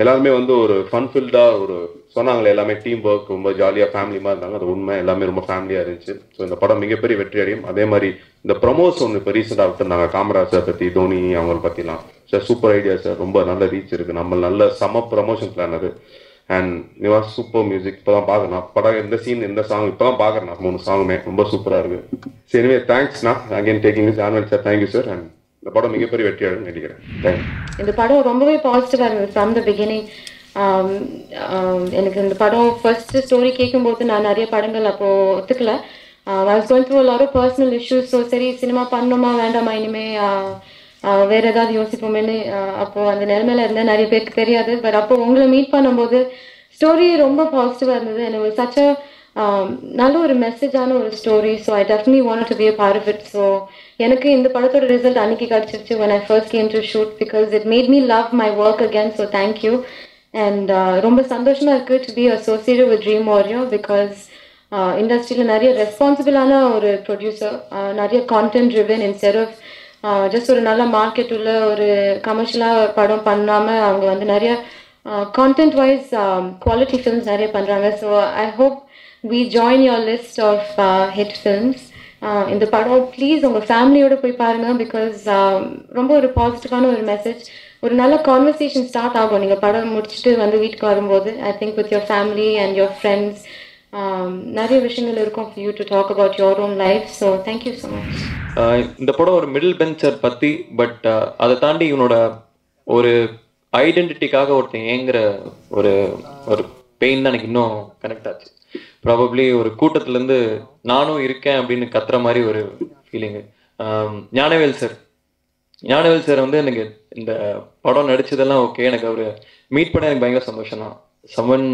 எல்லாருமே வந்து ஒரு ஃபன்ஃபில்டாக ஒரு சொன்னாங்களே எல்லாமே டீம் ஒர்க், ரொம்ப ஜாலியாக ஃபேமிலியாக இருந்தாங்க. அது உண்மை, எல்லாமே ரொம்ப ஃபேமிலியாக இருந்துச்சு. ஸோ இந்த படம் மிகப்பெரிய வெற்றி அடையும். அதே மாதிரி இந்த ப்ரமோஸ் ஒன்று இப்போ ரீசெண்டாக விட்டுருந்தாங்க, காமராஜ் சார் பற்றி, தோனி அவங்கள பற்றிலாம். சார் சூப்பர் ஐடியா சார், ரொம்ப நல்ல ரீச் இருக்குது, நம்ம நல்ல செம ப்ரமோஷன் பிளான் அது. அண்ட் நிவாஸ் சூப்பர் மியூசிக், இப்போ தான் பார்க்குறேன் படம், எந்த சீன் எந்த சாங் இப்போ தான் பார்க்குறேன், 3 சாங்குமே ரொம்ப சூப்பராக இருக்குது. சரிவே தேங்க்ஸ்ண்ணா again taking this annual sir, thank you sir. And இந்த படம் மிகப்பெரிய வெற்றி அடையும் நினைக்கிறேன். தேங்க்யூ. இந்த படம் ரொம்பவே பாசிட்டிவாக இருந்தது ஃப்ரம் த பிகினிங். எனக்கு இந்த படம் ஃபர்ஸ்ட் ஸ்டோரி கேட்கும்போது நான் நிறைய படங்கள் அப்போது ஒத்துக்கல. I was going through a lot of personal issues. So சரி சினிமா பண்ணணுமா வேண்டாமா இனிமேல் வேறு ஏதாவது யோசிப்போமேன்னு அப்போது அந்த நிலைமையில இருந்தேன். நிறைய பேருக்கு தெரியாது. பட் அப்போ உங்களை மீட் பண்ணும்போது ஸ்டோரி ரொம்ப பாசிட்டிவாக இருந்தது. எனக்கு ஒரு சச்ச நல்ல ஒரு மெசேஜான ஒரு story. So I definitely want to be a part of it. So எனக்கு இந்த படத்தோட ரிசல்ட் அன்னைக்கு கிடச்சிருச்சு when I first came to shoot because it made me love my work again. So thank you. And ரொம்ப சந்தோஷமாக இருக்குது to be associated with Dream Warrior because இண்டஸ்ட்ரியில் நிறைய ரெஸ்பான்சிபிளான ஒரு ப்ரொடியூசர், நிறைய content driven instead of just ஒரு நல்ல market உள்ள ஒரு கமர்ஷியலாக படம் பண்ணாமல் அவங்க வந்து நிறைய கான்டென்ட் வைஸ் குவாலிட்டி ஃபில்ம்ஸ் நிறைய பண்ணுறாங்க. So I hope we join your list of hit films. இந்த படம் ப்ளீஸ் உங்கள் ஃபேமிலியோடு போய் பாருங்கள் பிகாஸ் ரொம்ப ஒரு பாசிட்டிவான ஒரு மெசேஜ், ஒரு நல்ல கான்வர்சேஷன் ஸ்டார்ட் ஆகும் நீங்கள் படம் முடிச்சுட்டு வந்து வீட்டுக்கு வரும்போது. I think with your family and your friends நிறைய விஷயங்கள் இருக்கும் for you to talk about your own life. So thank you so much. இந்த படம் ஒரு மிடில் பெஞ்சர் பற்றி, பட் அதை தாண்டி இவனோட ஒரு ஐடென்டிட்டிக்காக ஒருத்தன் ஏங்குற ஒரு ஒரு பெயின் தான் எனக்கு இன்னும் கனெக்ட் ஆச்சு. ப்ராபப்ளி ஒரு கூட்டத்துலேருந்து நானும் இருக்கேன் அப்படின்னு கத்துற மாதிரி ஒரு ஃபீலிங்கு. ஞானவேல் சார் வந்து எனக்கு இந்த படம் நடிச்சதெல்லாம் ஓகே, எனக்கு அவர் மீட் பண்ண எனக்கு பயங்கர சந்தோஷம் தான். சமன்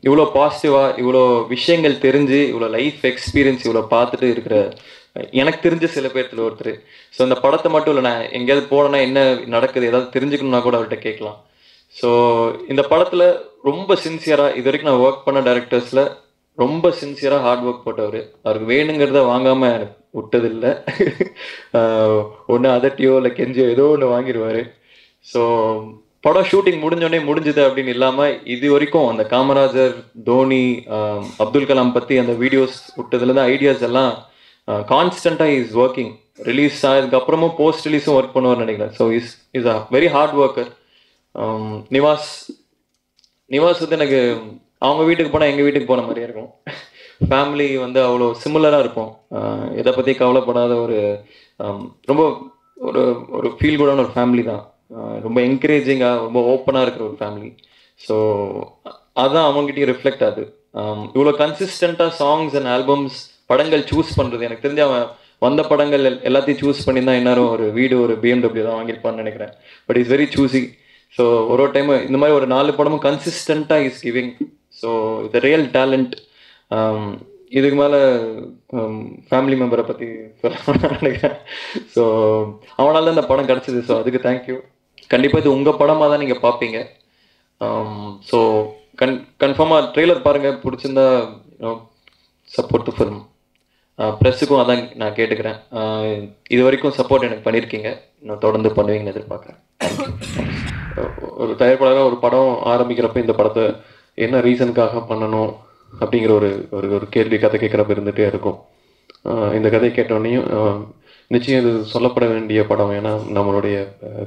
இவ்வளோ பாசிட்டிவாக இவ்வளோ விஷயங்கள் தெரிஞ்சு இவ்வளோ லைஃப் எக்ஸ்பீரியன்ஸ் இவ்வளோ பார்த்துட்டு இருக்கிற எனக்கு தெரிஞ்ச சில பேர்த்துல ஒருத்தர். ஸோ இந்த படத்தை மட்டும் இல்லை, நான் எங்கேயாவது போனேன்னா என்ன நடக்குது ஏதாவது தெரிஞ்சுக்கணும்னா கூட அவர்கிட்ட கேட்கலாம். ஸோ இந்த படத்தில் ரொம்ப சின்சியராக இது வரைக்கும் நான் ஒர்க் பண்ண டைரக்டர்ஸில் ரொம்ப சின்சியராக ஹார்ட் ஒர்க் போட்டவர். அவருக்கு வேணுங்கிறத வாங்காமல் எனக்கு விட்டதில்லை. ஒன்று அதட்டியோ இல்லை கெஞ்சியோ ஏதோ ஒன்று வாங்கிடுவார். ஸோ படம் ஷூட்டிங் முடிஞ்சோடனே முடிஞ்சுது அப்படின்னு இல்லாமல் இது வரைக்கும் அந்த காமராஜர், தோனி, அப்துல் கலாம் பற்றி அந்த வீடியோஸ் விட்டதுலேருந்து ஐடியாஸ் எல்லாம் கான்ஸ்டண்ட்டாக இஸ் ஒர்க்கிங். ரிலீஸ் ஆனதுக்கப்புறமும் போஸ்ட் ரிலீஸும் ஒர்க் பண்ணுவார்னு நினைக்கிறேன். So is a very hard worker. Nivas வந்து எனக்கு அவங்க வீட்டுக்கு போனால் எங்கள் வீட்டுக்கு போன மாதிரியே இருக்கும். ஃபேமிலி வந்து அவ்வளோ சிமிலராக இருக்கும். எதை பற்றி கவலைப்படாத ஒரு ரொம்ப ஒரு ஒரு ஃபீல் குடான ஒரு ஃபேமிலி தான். ரொம்ப என்கரேஜிங்காக ரொம்ப ஓப்பனாக இருக்கிற ஒரு ஃபேமிலி. ஸோ அதுதான் அவங்ககிட்டயும் ரிஃப்ளெக்ட் ஆகுது. இவ்வளோ கன்சிஸ்டண்ட்டாக சாங்ஸ் அண்ட் ஆல்பம்ஸ் படங்கள் சூஸ் பண்ணுறது, எனக்கு தெரிஞ்ச அவன் வந்த படங்கள் எல்லாத்தையும் சூஸ் பண்ணி தான் இன்னும் ஒரு வீடு ஒரு BMW தான் வாங்கியிருப்பான்னு நினைக்கிறேன். But is very choosy. So ஒரு டைம் இந்த மாதிரி ஒரு 4 படமும் கன்சிஸ்டண்ட்டாக இஸ் கிவிங். ஸோ இது ரியல் டேலண்ட். இதுக்கு மேலே ஃபேமிலி மெம்பரை பற்றி சொல்ல நினைக்கிறேன். ஸோ அவனால தான் இந்த படம் கிடச்சிது. ஸோ அதுக்கு தேங்க்யூ. கண்டிப்பாக இது உங்கள் படமாக தான் நீங்கள் பார்ப்பீங்க. ஸோ கன்ஃபார்மாக ட்ரெய்லர் பாருங்கள், பிடிச்சிருந்தா சப்போர்ட் டு ஃபில்ம். ப்ரெஸ்ஸுக்கும் அதான் நான் கேட்டுக்கிறேன். இது வரைக்கும் சப்போர்ட் எனக்கு பண்ணியிருக்கீங்க, இன்னும் தொடர்ந்து பண்ணுவீங்கன்னு எதிர்பார்க்குறேன். ஒரு தயாரிப்பாளராக ஒரு படம் ஆரம்பிக்கிறப்ப இந்த படத்தை என்ன ரீசனுக்காக பண்ணணும் அப்படிங்கிற ஒரு ஒரு கேள்வி கதை கேட்குறப்ப இருந்துகிட்டே இருக்கும். இந்த கதையை கேட்டோடனையும் நிச்சயம் இது சொல்லப்பட வேண்டிய படம், ஏன்னா நம்மளுடைய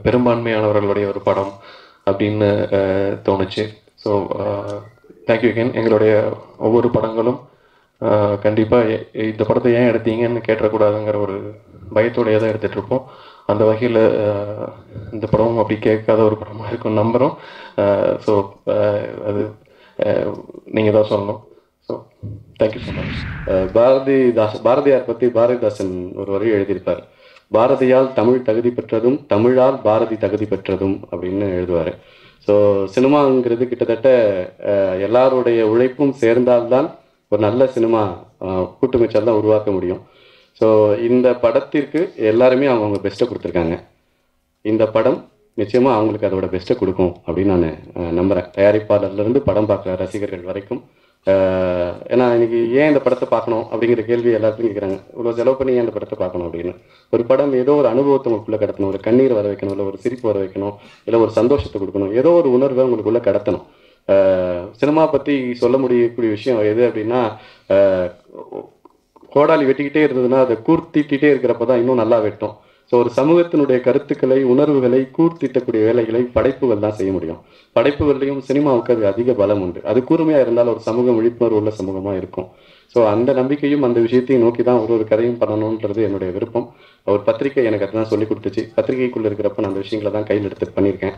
பெரும்பான்மையானவர்களுடைய ஒரு படம் அப்படின்னு தோணுச்சு. So thank you again. எங்களுடைய ஒவ்வொரு படங்களும் கண்டிப்பாக இந்த படத்தை ஏன் எடுத்தீங்கன்னு கேட்டக்கூடாதுங்கிற ஒரு பயத்தோடையே தான் எடுத்துகிட்ருப்போம். அந்த வகையில் இந்த படமும் அப்படி கேட்காத ஒரு படமாக இருக்கும் நம்புகிறோம். ஸோ அது நீங்கள் தான் சொல்லணும். So thank you so much. Bharathiyar பற்றி பாரதிதாசன் ஒரு வரி எழுதியிருப்பார். பாரதியால் தமிழ் தகுதி பெற்றதும் தமிழால் பாரதி தகுதி பெற்றதும் அப்படின்னு எழுதுவார். ஸோ சினிமாங்கிறது கிட்டத்தட்ட எல்லாருடைய உழைப்பும் சேர்ந்தால்தான் ஒரு நல்ல சினிமா கூட்டமைச்சால் தான் உருவாக்க முடியும். ஸோ இந்த படத்திற்கு எல்லாருமே அவங்கவுங்க பெஸ்ட்டை கொடுத்துருக்காங்க. இந்த படம் நிச்சயமாக அவங்களுக்கு அதோட பெஸ்ட்டை கொடுக்கும் அப்படின்னு நான் நம்புகிறேன். தயாரிப்பாளர்லேருந்து படம் பார்க்குற ரசிகர்கள் வரைக்கும். ஏன்னா இன்னைக்கு ஏன் இந்த படத்தை பார்க்கணும் அப்படிங்கிற கேள்வி எல்லாத்துக்கும் கேட்குறாங்க. இவ்வளோ செலவு பண்ணி ஏன் இந்த படத்தை பார்க்கணும் அப்படின்னு. ஒரு படம் ஏதோ ஒரு அனுபவத்தை உங்களுக்குள்ளே கடத்தணும், ஒரு கண்ணீர் வர வைக்கணும், இல்லை ஒரு சிரிப்பு வர வைக்கணும், இல்லை ஒரு சந்தோஷத்தை கொடுக்கணும், ஏதோ ஒரு உணர்வை உங்களுக்குள்ளே கடத்தணும். சினிமா பற்றி சொல்ல முடியக்கூடிய விஷயம் எது அப்படின்னா, கோடாலி வெட்டிக்கிட்டே இருந்ததுன்னா அதை கூர்த்திட்டே இருக்கிறப்ப தான் இன்னும் நல்லா வெட்டும். ஸோ ஒரு சமூகத்தினுடைய கருத்துக்களை, உணர்வுகளை கூர்த்திட்டக்கூடிய வேலைகளை படைப்புகள் தான் செய்ய முடியும். படைப்புகள்லையும் சினிமாவுக்கு அது அதிக பலம் உண்டு. அது கூர்மையாக இருந்தால் ஒரு சமூக விழிப்புணர்வு உள்ள சமூகமாக இருக்கும். ஸோ அந்த நம்பிக்கையும் அந்த விஷயத்தையும் நோக்கி தான் ஒரு கதையும் பண்ணணுன்றது என்னுடைய விருப்பம். ஒரு பத்திரிகை எனக்கு அதுதான் சொல்லி கொடுத்துச்சு. பத்திரிகைக்குள்ளே இருக்கிறப்ப நான் அந்த விஷயங்களை தான் கையில் எடுத்து பண்ணியிருக்கேன்.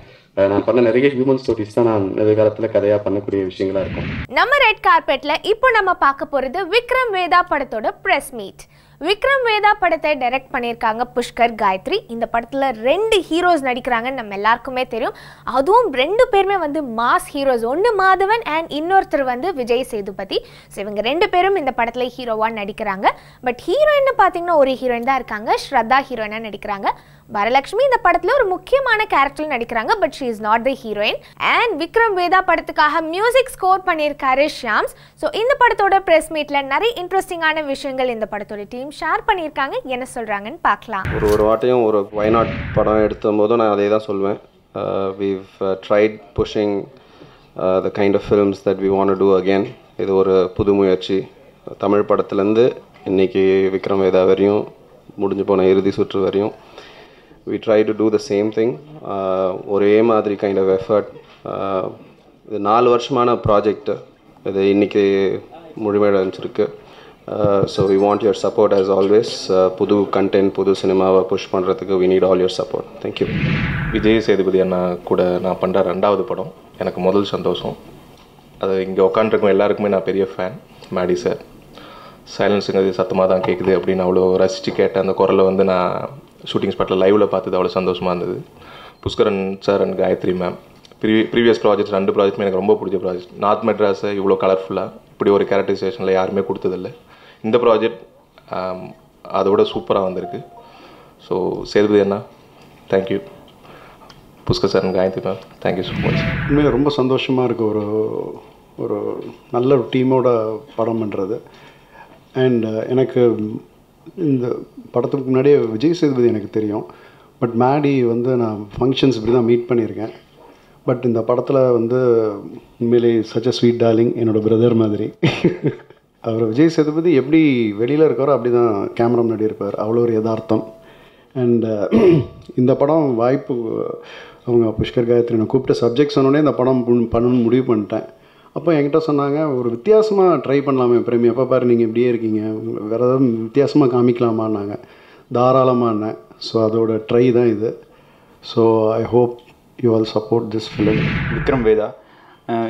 நான் பண்ண நிறைய ஹியூமன் ஸ்டோரிஸ் தான் நான் எதிர்காலத்தில் கதையாக பண்ணக்கூடிய விஷயங்களா இருக்கும். நம்ம ரெட் கார்பெட்ல இப்போ நம்ம பார்க்க போகிறது விக்ரம் வேதா படத்தோட ப்ரெஸ் மீட். விக்ரம் வேதா படத்தை டைரக்ட் பண்ணியிருக்காங்க புஷ்கர், காயத்ரி. இந்த படத்தில் 2 ஹீரோஸ் நடிக்கிறாங்கன்னு நம்ம எல்லாருக்குமே தெரியும். அதுவும் 2 பேருமே வந்து மாஸ் ஹீரோஸ். ஒன்று மாதவன் அண்ட் இன்னொருத்தர் வந்து விஜய் சேதுபதி. ஸோ இவங்க 2 பேரும் இந்த படத்தில் ஹீரோவாக நடிக்கிறாங்க. பட் ஹீரோயின்னு பார்த்தீங்கன்னா ஒரு ஹீரோயின் தான் இருக்காங்க, ஸ்ரத்தா ஹீரோயினாக நடிக்கிறாங்க. வரலட்சுமி இந்த படத்தில் ஒரு முக்கியமான கேரக்டர் நடிக்கிறாங்க, but she is not the heroine. And Vikram Vedha படத்துக்காக மியூசிக் ஸ்கோர் பண்ணியிருக்காரு ஷியாம்ஸ். ஸோ இந்த படத்தோட ப்ரெஸ் மீட்டில் நிறைய இன்ட்ரெஸ்டிங்கான விஷயங்கள் இந்த படத்தோட டீம் ஷேர் பண்ணியிருக்காங்க. என்ன சொல்கிறாங்கன்னு பார்க்கலாம். ஒரு வாட்டையும் ஒரு வயநாட் படம் எடுத்த போதும் நான் அதே தான் சொல்வேன். we've tried pushing the kind of films that we want to do again. இது ஒரு புது முயற்சி. தமிழ் படத்துலேருந்து இன்றைக்கி விக்ரம் வேதா வரையும், முடிஞ்சு போன இறுதி சுற்று வரையும் we try to do the same thing. ஒரே மாதிரி கைண்ட் ஆஃப் எஃபர்ட். இது 4 வருஷமான ப்ராஜெக்ட். இது இன்றைக்கி முழுமையடைஞ்சிருக்கு. So we want your support as always. புது கண்டென்ட், புது சினிமாவை புஷ் பண்ணுறதுக்கு we need all your support. Thank you. Vijay Sethupathi அண்ணா கூட நான் பண்ணுற 2வது படம். எனக்கு முதல் சந்தோஷம். அது இங்கே உட்காந்துருக்கும் எல்லாருக்குமே நான் பெரிய ஃபேன். மேடி சார் சைலன்ஸுங்கிறது சத்தமாக தான் கேட்குது அப்படின்னு அவ்வளோ ரசித்து கேட்ட அந்த குரலை வந்து நான் ஷூட்டிங் ஸ்பாட்டில் லைவில் பார்த்தது அவ்வளோ சந்தோஷமாக இருந்தது. Pushkar sir and Gayathri ma'am previous projects 2 ப்ராஜெக்ட்டுமே எனக்கு ரொம்ப பிடிச்ச ப்ராஜெக்ட். நார்த் மெட்ராஸை இவ்வளோ கலர்ஃபுல்லாக இப்படி ஒரு கேரக்டரைசேஷனில் யாருமே கொடுத்ததில்லை. இந்த ப்ராஜெக்ட் அதோட சூப்பராக வந்திருக்கு. ஸோ சேதுபதி அண்ணா thank you, Pushkar sir, Gayathri ma'am thank you so much. உண்மையாக ரொம்ப சந்தோஷமாக இருக்குது ஒரு நல்ல ஒரு டீமோட படம் பண்ணுறது. அண்ட் எனக்கு இந்த படத்துக்கு முன்னாடியே விஜய் சேதுபதி எனக்கு தெரியும். பட் மேடி வந்து நான் ஃபங்க்ஷன்ஸ் இப்படி தான் மீட் பண்ணியிருக்கேன். பட் இந்த படத்தில் வந்து உண்மையிலே சச் அ ஸ்வீட் டார்லிங், என்னோடய பிரதர் மாதிரி. அவர் விஜய் சேதுபதி எப்படி வெளியில் இருக்காரோ அப்படி தான் கேமரா முன்னாடி இருப்பார், அவ்வளோ ஒரு யதார்த்தம். அண்ட் இந்த படம் வாய்ப்பு அவங்க புஷ்கர் காயத்ரி நான் கூப்பிட்டு சப்ஜெக்ட் சொன்னோடனே இந்த படம் பண்ணணும்னு முடிவு பண்ணிட்டேன். அப்போ என்கிட்ட சொன்னாங்க, ஒரு வித்தியாசமாக ட்ரை பண்ணலாமே பிரேமி, எப்போ பாரு நீங்கள் இப்படியே இருக்கீங்க, வேறு ஏதாவது வித்தியாசமாக காமிக்கலாமான்னாங்க. தாராளமானேன். ஸோ அதோட ட்ரை தான் இது. So I hope you all support this film. Vikram Vedha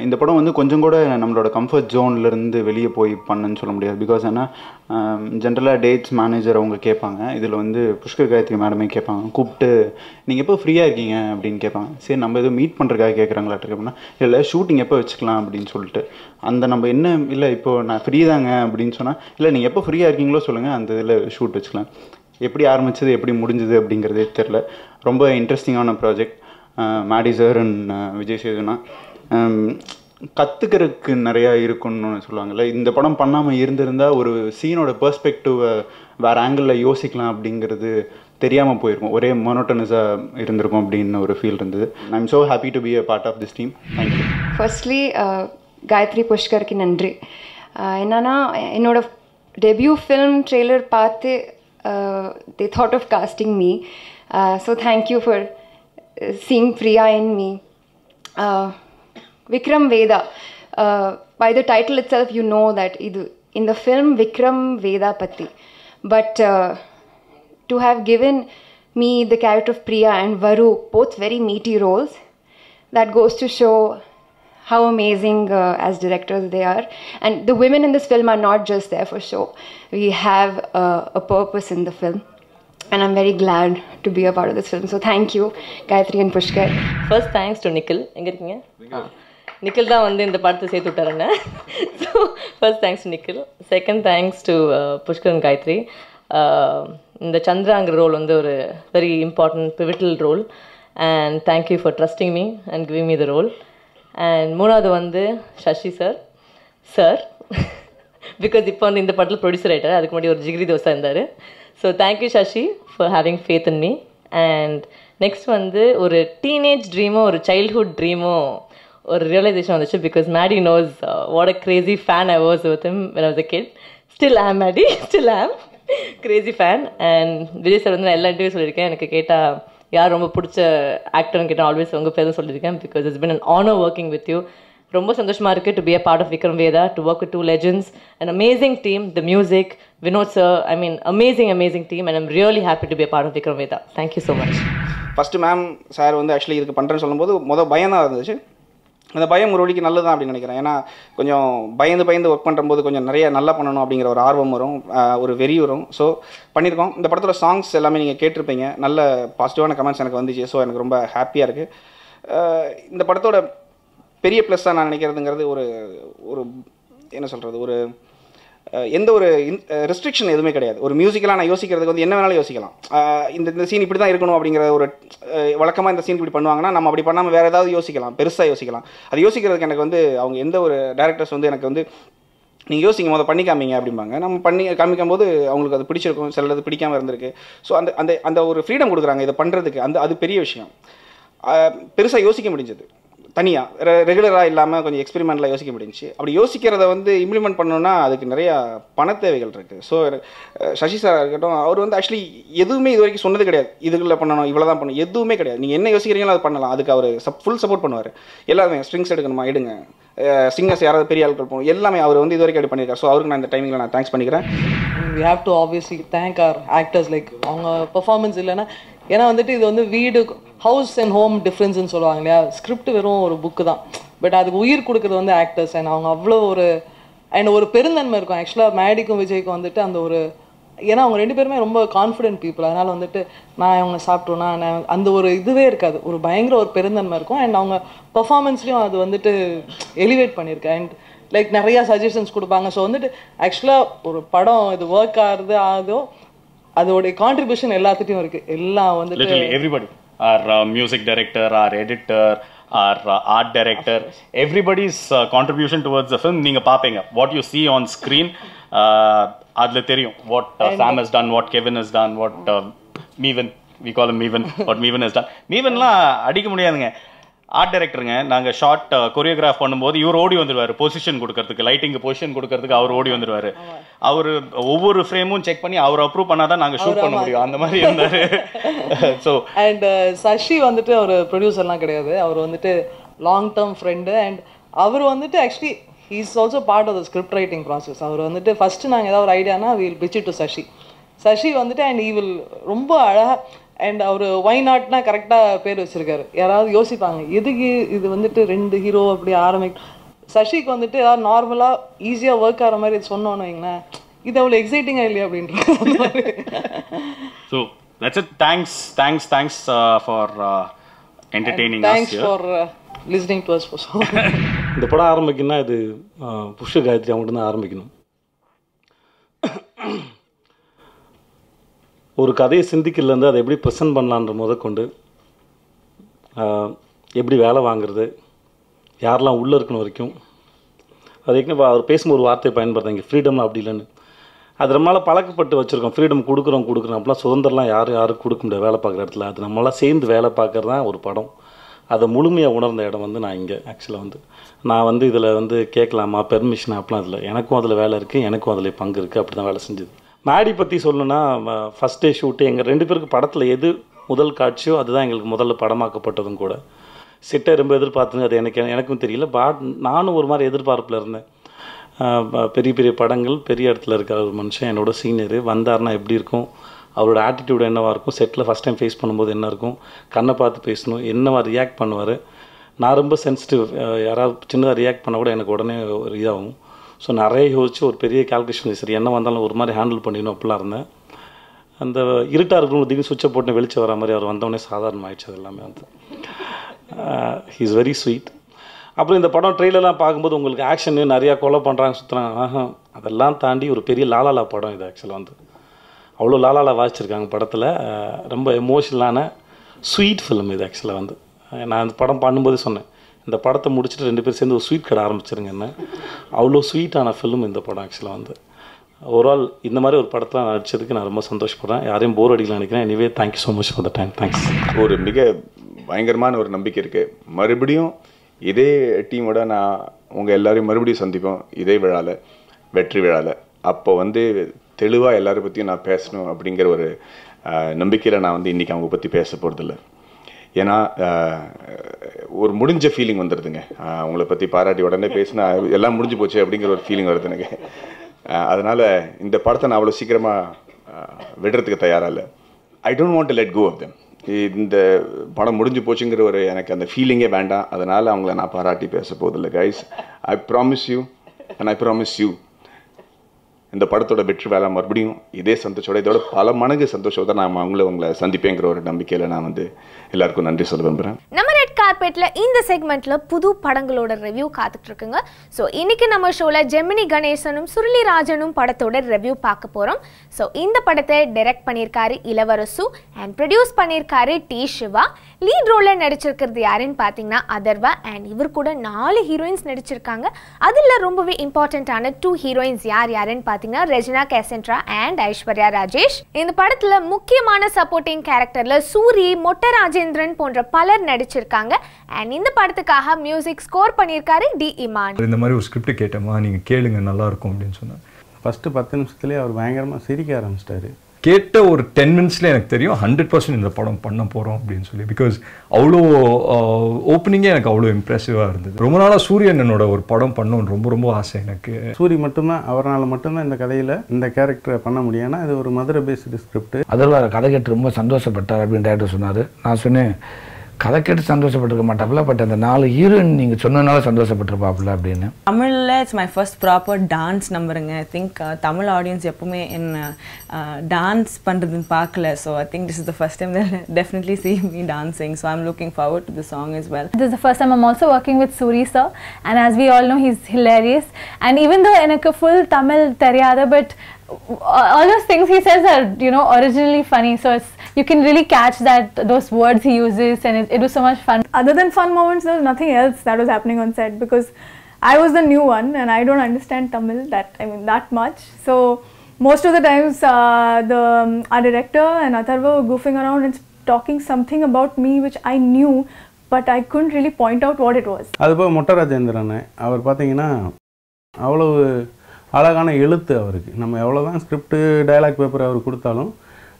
இந்த படம் வந்து கொஞ்சம் கூட நம்மளோட கம்ஃபர்ட் ஜோன்லேருந்து வெளியே போய் பண்ணுன்னு சொல்ல முடியாது. பிகாஸ் ஏன்னா ஜென்ரலாக டேட்ஸ் மேனேஜர் அவங்க கேட்பாங்க, இதில் வந்து புஷ்கர் காயத்ரி மேடமே கேட்பாங்க, கூப்பிட்டு நீங்கள் எப்போ ஃப்ரீயாக இருக்கீங்க அப்படின்னு கேட்பாங்க. சரி நம்ம எதுவும் மீட் பண்ணுறதுக்காக கேட்குறாங்களாட்டு அப்படின்னா, இல்லை ஷூட்டிங் எப்போ வச்சுக்கலாம் அப்படின்னு சொல்லிட்டு அந்த நம்ம என்ன இல்லை இப்போது நான் ஃப்ரீ தாங்க அப்படின்னு சொன்னால், இல்லை நீங்கள் எப்போ ஃப்ரீயாக இருக்கீங்களோ சொல்லுங்கள், அந்த இதில் ஷூட் வச்சுக்கலாம். எப்படி ஆரம்பித்தது எப்படி முடிஞ்சது அப்படிங்கிறதே தெரில. ரொம்ப இன்ட்ரெஸ்டிங்கான project. Maddy sir and Vijay சேதுனா கற்றுக்கிறதுக்கு நிறையா இருக்குன்னு சொல்லுவாங்கள்ல. இந்த படம் பண்ணாமல் இருந்திருந்தால் ஒரு சீனோட பெர்ஸ்பெக்டிவை வேறு ஆங்கிளில் யோசிக்கலாம் அப்படிங்கிறது தெரியாமல் போயிருக்கும், ஒரே மோனோட்டனஸாக இருந்திருக்கும் அப்படின்னு ஒரு ஃபீல் இருந்தது. I am so happy to be a part of this team. Thank you. Firstly Gayathri புஷ்கருக்கு நன்றி. என்னன்னா என்னோட டெபியூ ஃபிலிம் ட்ரெய்லர் பார்த்து they thought of casting me. So thank you for seeing Priya in me. Vikram Veda. By the title itself, you know that in the film Vikram Veda Patti. But to have given me the character of Priya and Varu, both very meaty roles, that goes to show how amazing as directors they are. And the women in this film are not just there for show. We have a purpose in the film. And I'm very glad to be a part of this film. So thank you, Gayatri and Pushkar. First thanks to Nikhil. எங்க இருக்கீங்க? நிக்கில் தான் வந்து இந்த படத்தை சேர்த்து விட்டாருன்னு. So first thanks to Nikhil. Second thanks to Pushkar and Gayathri. இந்த சந்திராங்கிற ரோல் வந்து ஒரு very important pivotal role. And thank you for trusting me and giving me the role. And மூணாவது வந்து சசி சார் பிகாஸ் இப்போ வந்து இந்த படத்தில் ப்ரொடியூசர் ஆகிட்டார், அதுக்கு முன்னாடி ஒரு ஜிகிரி தோசை இருந்தார். So thank you Sasi for having faith in me. And next வந்து ஒரு டீனேஜ் ட்ரீமோ ஒரு சைல்ட்ஹுட் ட்ரீமோ ஒரு ரியலைசேஷன் வந்துச்சு. Because Maddy knows what a crazy fan I was with him when I was a kid. Still am Maddie, still am crazy fan. And Vijay sir வந்து நான் எல்லா interview சொல்லியிருக்கேன், எனக்கு கேட்டால் யார் ரொம்ப பிடிச்ச ஆக்டர்னு கேட்டால் ஆல்வேஸ் உங்கள் பேரும் சொல்லியிருக்கேன். Because it's been an honor working with you. ரொம்ப சந்தோஷமாக இருக்குது to be a part of Vikram Veda, to work with two legends, an amazing team, the music, Vinod sir, I mean amazing team, and I'm really happy to be a part of Vikram Veda. Thank you so much. First ma'am sir வந்து actually இதுக்கு பண்ணுறேன்னு சொல்லும்போது பயம் தான் இருந்துச்சு. அந்த பயம் ஒரு வழிக்கு நல்லது தான் அப்படின்னு நினைக்கிறேன். ஏன்னா கொஞ்சம் பயந்து ஒர்க் பண்ணும்போது கொஞ்சம் நிறைய நல்லா பண்ணணும் அப்படிங்கிற ஒரு ஆர்வம் வரும், ஒரு வெறி வரும். ஸோ பண்ணியிருக்கோம். இந்த படத்தோட சாங்ஸ் எல்லாமே நீங்கள் கேட்டிருப்பீங்க, நல்ல பாசிட்டிவான கமெண்ட்ஸ் எனக்கு வந்துச்சு. ஸோ எனக்கு ரொம்ப ஹாப்பியாக இருக்குது. இந்த படத்தோட பெரிய ப்ளஸ்ஸாக நான் நினைக்கிறதுங்கிறது ஒரு என்ன சொல்கிறது, ஒரு எந்த ஒரு ரெஸ்ட்ரிக்ஷன் எதுவுமே கிடையாது. ஒரு மியூசிக்கலாக நான் யோசிக்கிறதுக்கு வந்து என்ன வேணாலும் யோசிக்கலாம். இந்த சீன் இப்படி தான் இருக்கணும் அப்படிங்கிற ஒரு வழக்கமாக இந்த சீன் இப்படி பண்ணுவாங்கன்னா நம்ம அப்படி பண்ணாமல் வேறு ஏதாவது யோசிக்கலாம், பெருசாக யோசிக்கலாம். அது யோசிக்கிறதுக்கு எனக்கு வந்து அவங்க எந்த ஒரு டேரக்டர்ஸ் வந்து எனக்கு வந்து நீங்கள் யோசிங்க பண்ணி காமிங்க அப்படிம்பாங்க. நம்ம பண்ணி காமிக்கும் போது அவங்களுக்கு அது பிடிச்சிருக்கும், சிலது பிடிக்காமல் இருந்திருக்கு. ஸோ அந்த அந்த ஒரு ஃப்ரீடம் கொடுக்குறாங்க இதை பண்ணுறதுக்கு. அது பெரிய விஷயம். பெருசாக யோசிக்க முடிஞ்சது, தனியாக ரெகுலராக இல்லாமல் கொஞ்சம் எக்ஸ்பெரிமெண்ட்டில் யோசிக்க முடிஞ்சிச்சு. அப்படி யோசிக்கிறத வந்து இம்ப்ளிமெண்ட் பண்ணணுன்னா அதுக்கு நிறையா பண தேவைகள் இருக்குது. ஸோ சசி சார் இருக்கட்டும், அவர் வந்து ஆக்சுவலி எதுவுமே இது வரைக்கும் சொன்னது கிடையாது, இதுக்குள்ளே பண்ணணும் இவ்வளோ தான் பண்ணணும், எதுவுமே கிடையாது. நீங்கள் என்ன யோசிக்கிறீங்களோ அது பண்ணலாம். அதுக்கு அவர் ஃபுல் சப்போர்ட் பண்ணுவார். எல்லாருமே ஸ்ட்ரிங்ஸ் எடுக்கணுமா எடுங்க, சிங்கர்ஸ் யாராவது பெரிய ஆட்கள் போகணும், எல்லாமே அவர் வந்து இது வரைக்கும் அப்படி பண்ணியிருக்காரு. ஸோ அவருக்கு நான் இந்த டைமிங்கில் நான் தேங்க்ஸ் பண்ணிக்கிறேன். we have to obviously thank our actors, like அவங்க பெர்ஃபார்மன்ஸ் இல்லைன்னா, ஏன்னா வந்துட்டு இது வந்து வீடு ஹவுஸ் அண்ட் ஹோம் டிஃப்ரென்ஸ்னு சொல்லுவாங்க இல்லையா. ஸ்கிரிப்ட் வெறும் ஒரு புக்கு தான், பட் அதுக்கு உயிர் கொடுக்குறது வந்து ஆக்டர்ஸ். அண்ட் அவங்க அவ்வளோ ஒரு பெருந்தன்மை இருக்கும். ஆக்சுவலாக மேடிக்கும் விஜய்க்கும் வந்துட்டு அந்த ஒரு, ஏன்னா அவங்க ரெண்டு பேருமே ரொம்ப கான்ஃபிடென்ட் பீப்புள். அதனால் வந்துட்டு நான் அவங்க சாப்பிட்டோன்னா அந்த ஒரு இதுவே இருக்காது, ஒரு பயங்கர ஒரு பெருந்தன்மை இருக்கும். அண்ட் அவங்க பெர்ஃபார்மன்ஸ்லையும் அது வந்துட்டு எலிவேட் பண்ணியிருக்கேன். அண்ட் லைக் நிறையா சஜஷன்ஸ் கொடுப்பாங்க. ஸோ வந்துட்டு ஆக்சுவலாக ஒரு படம் இது ஒர்க் ஆகுதோ அதோடைய கான்ட்ரிபியூஷன் எல்லாத்துட்டையும் இருக்குது. எல்லாம் வந்துட்டு literally everybody, our music director, our editor, our art director, everybody's contribution towards the film நீங்க பாப்பீங்க. What you see on screen, அதுல தெரியும் what Sam has done, what Kevin has done, what Meevan, we call him Meevan, what Meevan has done. Meevanலாம் அடிக்க முடியாதுங்க. Art டைரக்டருங்க. நாங்கள் short choreograph பண்ணும்போது இவர் ஓடி வந்துடுவார் பொசிஷன் கொடுக்கறதுக்கு, லைட்டிங்கு பொசிஷன் கொடுக்கறதுக்கு அவர் ஓடி வந்துடுவார். அவர் ஒவ்வொரு ஃப்ரேமும் செக் பண்ணி அவர் அப்ரூவ் பண்ணாதான் நாங்கள் ஷூட் பண்ண முடியும், அந்த மாதிரி இருந்தார். ஸோ அண்ட் சஷி வந்துட்டு அவர் ப்ரொடியூசர்லாம் கிடையாது, அவர் வந்துட்டு லாங் டேர்ம் ஃப்ரெண்டு. அண்ட் அவர் வந்துட்டு actually he is also part of the script writing process. அவர் வந்துட்டு ஃபஸ்ட்டு நாங்கள் ஏதாவது ஒரு ஐடியானா வில் பிச் டு சஷி வந்துட்டு அண்ட் ஈ வில் ரொம்ப அழகாக அண்ட் அவர் ஒய் நாட்னா கரெக்டாக பேர் வச்சுருக்காரு. யாராவது யோசிப்பாங்க எதுக்கு இது வந்துட்டு 2 ஹீரோ அப்படி சஷிக்கு வந்துட்டு ஏதாவது நார்மலாக ஈஸியாக ஒர்க் ஆகிற மாதிரி சொன்னோன்னு வைங்களேன், இது அவ்வளோ எக்ஸைட்டிங்காக இல்லையா அப்படின்றது. So that's it. Thanks for entertaining us. Thanks for listening to us. இந்த படம் ஆரம்பிக்கணும்னா இது புஷ்கர் காயத்ரி அவங்க தான் ஆரம்பிக்கணும். ஒரு கதையை சிந்திக்கலேருந்து அதை எப்படி ப்ரெசென்ட் பண்ணலான்ற முதற்கொண்டு எப்படி வேலை வாங்குறது, யாரெல்லாம் உள்ளே இருக்கணும் வரைக்கும், அது ஏற்கனவே அவர் பேசும்போது ஒரு வார்த்தையை பயன்படுத்தாங்க, ஃப்ரீடம்லாம் அப்படி இல்லைன்னு. அது நம்மளால் பழக்கப்பட்டு வச்சுருக்கோம், ஃப்ரீடம் கொடுக்குறோம் அப்படிலாம் சுதந்திரம்லாம் யாரும் கொடுக்க முடியாது வேலை பார்க்குற இடத்துல. அது நம்மளாம் சேர்ந்து வேலை பார்க்குறது தான் ஒரு படம். அதை முழுமையாக உணர்ந்த இடம் வந்து நான் இங்கே ஆக்சுவலாக நான் இதில் கேட்கலாமா பெர்மிஷன் அப்படிலாம் இல்லை. எனக்கும் அதில் வேலை இருக்குது, எனக்கும் அதில் பங்கு இருக்குது, அப்படி தான் வேலை செஞ்சது. மேடி பற்றி சொல்லணுன்னா ஃபஸ்ட் டே ஷூட்டு எங்கள் 2 பேருக்கு படத்தில் எது முதல் காட்சியோ அதுதான் எங்களுக்கு முதல்ல படமாக்கப்பட்டதும் கூட. சிட்டை ரொம்ப எதிர்பார்த்துங்க, அது எனக்கும் தெரியல. நானும் ஒரு மாதிரி எதிர்பார்ப்பில் இருந்தேன். பெரிய பெரிய படங்கள், பெரிய இடத்துல இருக்கிற ஒரு மனுஷன், என்னோட சீனியரு வந்தார்னா எப்படி இருக்கும், அவரோட ஆட்டிடியூட் என்னவாக இருக்கும், செட்டில் ஃபஸ்ட் டைம் ஃபேஸ் பண்ணும்போது என்ன இருக்கும், கண்ணை பார்த்து பேசணும், என்னவா ரியாக்ட் பண்ணுவார். நான் ரொம்ப சென்சிட்டிவ், யாராவது சின்னதாக ரியாக்ட் பண்ண கூட எனக்கு உடனே ஒரு இதாகும். ஸோ நிறைய யோசிச்சு ஒரு பெரிய கால்குலேஷன், சரி என்ன வந்தாலும் ஒரு மாதிரி ஹேண்டில் பண்ணிடணும் அப்படிலாம் இருந்தேன். அந்த இருட்டாக இருக்கணும் திடீர்னு சுவிட்சை போட்டு வெளிச்சம் வர மாதிரி அவர் வந்தவொடனே சாதாரணம் ஆயிடுச்சு. அது எல்லாமே ஹீ இஸ் வெரி ஸ்வீட். அப்புறம் இந்த படம் ட்ரெயிலெலாம் பார்க்கும்போது உங்களுக்கு ஆக்ஷனு நிறையா கொலை பண்ணுறாங்க சுற்றுறாங்க, அதெல்லாம் தாண்டி ஒரு பெரிய லாலாலா படம் இது. ஆக்சுவலாக அவ்வளோ லாலாலா வாசிச்சிருக்காங்க படத்தில். ரொம்ப எமோஷனலான ஸ்வீட் ஃபிலிம் இது. ஆக்சுவலாக நான் இந்த படம் பண்ணும்போது சொன்னேன், இந்த படத்தை முடிச்சுட்டு 2 பேர் சேர்ந்து ஒரு ஸ்வீட் கடை ஆரம்பிச்சிருங்க. என்ன அவ்வளோ ஸ்வீட்டான ஃபிலிம் இந்த படம். ஆக்சுவலாக ஓவரால் இந்த மாதிரி ஒரு படத்தில் நான் நடிச்சதுக்கு நான் ரொம்ப சந்தோஷப்படுறேன். யாரையும் போர் அடிக்கலாம் நினைக்கிறேன். Anyway thank you so much for the time. Thanks. ஒரு மிக பயங்கரமான ஒரு நம்பிக்கை இருக்குது. மறுபடியும் இதே டீமோட நான் உங்கள் எல்லோரையும் மறுபடியும் சந்திப்போம் இதே விழாவில், வெற்றி விழாவில். அப்போ தெளிவாக எல்லாரை பற்றியும் நான் பேசணும் அப்படிங்கிற ஒரு நம்பிக்கையில் நான் இன்றைக்கி அவங்க பற்றி பேச போகிறதில்ல. ஏன்னா ஒரு முடிஞ்ச ஃபீலிங் வந்துடுதுங்க. அவங்கள பற்றி பாராட்டி உடனே பேசினா எல்லாம் முடிஞ்சு போச்சு அப்படிங்கிற ஒரு ஃபீலிங் வருது எனக்கு. அதனால் இந்த படத்தை நான் அவ்வளோ சீக்கிரமாக விடுறதுக்கு தயாராக இல்லை. I don't want to let go of them. இந்த படம் முடிஞ்சு போச்சுங்கிற ஒரு எனக்கு அந்த ஃபீலிங்கே வேண்டாம். அதனால் அவங்கள நான் பாராட்டி பேச போதில்லை. Guys, I promise you and I promise you இந்த படத்தோட வெற்றி வேலை மறுபடியும் இதே சந்தோஷோட, இதோட பல மடங்கு சந்தோஷத்தோட நான் உங்களை சந்திப்பேங்கிற ஒரு நம்பிக்கையில் நான் எல்லாருக்கும் நன்றி சொல்ல விரும்புகிறேன். நம்ம ரெட் கார்பெட்ல இந்த செக்மெண்ட்ல புது படங்களோட ரிவ்யூ காத்துட்டு இருக்குங்க. ஸோ இன்னைக்கு நம்ம ஷோல ஜெமினி கணேசனும் சுருளி ராஜனும் படத்தோட ரிவ்யூ பார்க்க போறோம். ஸோ இந்த படத்தை டைரக்ட் பண்ணியிருக்காரு இளவரசு அண்ட் ப்ரொடியூஸ் பண்ணியிருக்காரு டி சிவா. லீட் ரோல்ல நடிச்சிருக்கிறது யாருன்னு பார்த்தீங்கன்னா அதர்வா. அண்ட் இவர் கூட 4 ஹீரோயின்ஸ் நடிச்சிருக்காங்க. அதில் ரொம்பவே இம்பார்ட்டன்டான 2 ஹீரோயின்ஸ் யாருன்னு பார்த்தீங்கன்னா ரெஜினா கேசன்ட்ரா அண்ட் ஐஸ்வர்யா ராஜேஷ். இந்த படத்துல முக்கியமான சப்போர்ட்டிங் கேரக்டர்ல சூரி, மொட்டை ராஜேந்திரன் போன்ற பலர் நடிச்சிருக்காங்க. அண்ட் இந்த படத்துக்காக மியூசிக் ஸ்கோர் பண்ணியிருக்காரு டி இமான். இந்த மாதிரி ஒரு ஸ்கிரிப்ட் கேட்டோமா, நீங்கள் கேளுங்க நல்லா இருக்கும் அப்படின்னு சொன்னார். ஃபஸ்ட்டு 10 நிமிஷத்துலேயே அவர் பயங்கரமாக சிரிக்க ஆரம்பிச்சிட்டாரு. கேட்ட ஒரு 10 மினிட்ஸ்ல எனக்கு தெரியும் 100% இந்த படம் பண்ண போகிறோம் அப்படின்னு சொல்லி. பிகாஸ் அவ்வளோ ஓப்பனிங்கே எனக்கு அவ்வளோ இம்ப்ரெசிவாக இருந்தது. ரொம்ப நாளாக சூரியன் என்னோட ஒரு படம் பண்ணணும்னு ரொம்ப ரொம்ப ஆசை எனக்கு. சூரி மட்டும்தான், அவரால் மட்டும்தான் இந்த கதையில் இந்த கேரக்டரை பண்ண முடியும். ஏன்னா இது ஒரு மதுரை பேஸ்டு ஸ்கிரிப்ட். அதில் கதை கேட்டு ரொம்ப சந்தோஷப்பட்டார் அப்படின்னு டேரக்டர் சொன்னார். நான் சொன்னேன் கதை கேட்டு சந்தோஷப்பட்டிருக்க மாட்டாப்புல, பட் அந்த 4 ஹீரோயின் நீங்கள் சொன்னதுனால சந்தோஷப்பட்டிருப்பாப்புல அப்படின்னு. தமிழில் it's my first proper dance நம்பருங்க. ஐ திங்க் தமிழ் ஆடியன்ஸ் எப்பவுமே என்ன டான்ஸ் பண்ணுறதுன்னு பார்க்கல. So I think this is the first time they'll definitely see me dancing. So I'm looking forward to the song as well. This is the first time I'm also working with Suri sir, and as we all know he's hilarious. And even though எனக்கு full Tamil தெரியாது, but all those things he says are, you know, originally funny. So it's, you can really catch those words he uses, and it was so much fun. Other than fun moments, there was nothing else that was happening on set because I was the new one and I don't understand Tamil that much. So most of the times our director and Atharva were goofing around and talking something about me which I knew, but I couldn't really point out what it was. அதுபோல் மொட்ட ராஜேந்திரன் அவர் பார்த்தீங்கன்னா அவ்வளவு அழகான எழுத்து அவருக்கு. நம்ம எவ்வளோ தான் ஸ்கிரிப்டு டயலாக் பேப்பர் அவர் கொடுத்தாலும்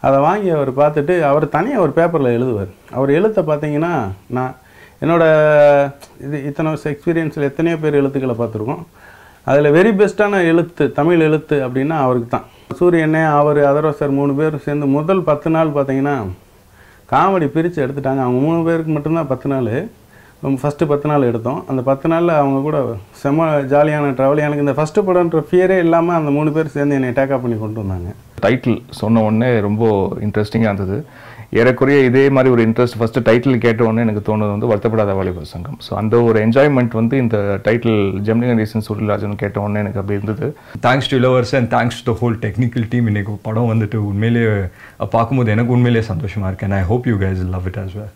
அதை வாங்கி அவர் பார்த்துட்டு அவர் தனியாக ஒரு பேப்பரில் எழுதுவார். அவர் எழுத்தை பார்த்தீங்கன்னா நான் இத்தனை வருஷம் எக்ஸ்பீரியன்ஸில் எத்தனையோ பேர் எழுத்துக்களை பார்த்துருக்கோம். அதில் வெரி பெஸ்ட்டான எழுத்து தமிழ் எழுத்து அப்படின்னா அவருக்கு தான். சூரியனே அவர் அதர்வா சார் 3 பேர் சேர்ந்து முதல் 10 நாள் பார்த்தீங்கன்னா காமெடி பிரித்து எடுத்துட்டாங்க. அவங்க 3 பேருக்கு மட்டும்தான் 10 நாள். ஃபஸ்ட்டு 10 நாள் எடுத்தோம். அந்த 10 நாளில் அவங்க கூட செம்ம ஜாலியான ட்ராவல். எனக்கு இந்த ஃபஸ்ட்டு படம்ன்ற ஃபியரே இல்லாமல் அந்த 3 பேர் சேர்ந்து என்னை டேக்கப் பண்ணி கொண்டு வந்தாங்க. டைட்டில் சொன்ன உடனே ரொம்ப இன்ட்ரெஸ்டிங்காக இருந்தது. ஏறக்குறைய இதே மாதிரி ஒரு இன்ட்ரெஸ்ட் ஃபஸ்ட்டு டைட்டில் கேட்ட உடனே எனக்கு தோணுது வந்து வருத்தப்படாத வாலிபர் சங்கம். ஸோ அந்த ஒரு என்ஜாய்மெண்ட் வந்து இந்த டைட்டில் ஜெமினி கணேசன் சுருளிராஜன் கேட்ட உடனே எனக்கு அப்படி இருந்தது. தேங்க்ஸ் டு இளவரசன் and thanks to whole technical team. இன்னைக்கு படம் வந்துட்டு உண்மையிலேயே பார்க்கும்போது எனக்கு உண்மையிலேயே சந்தோஷமாக இருக்கு. And I hope you guys love it as well.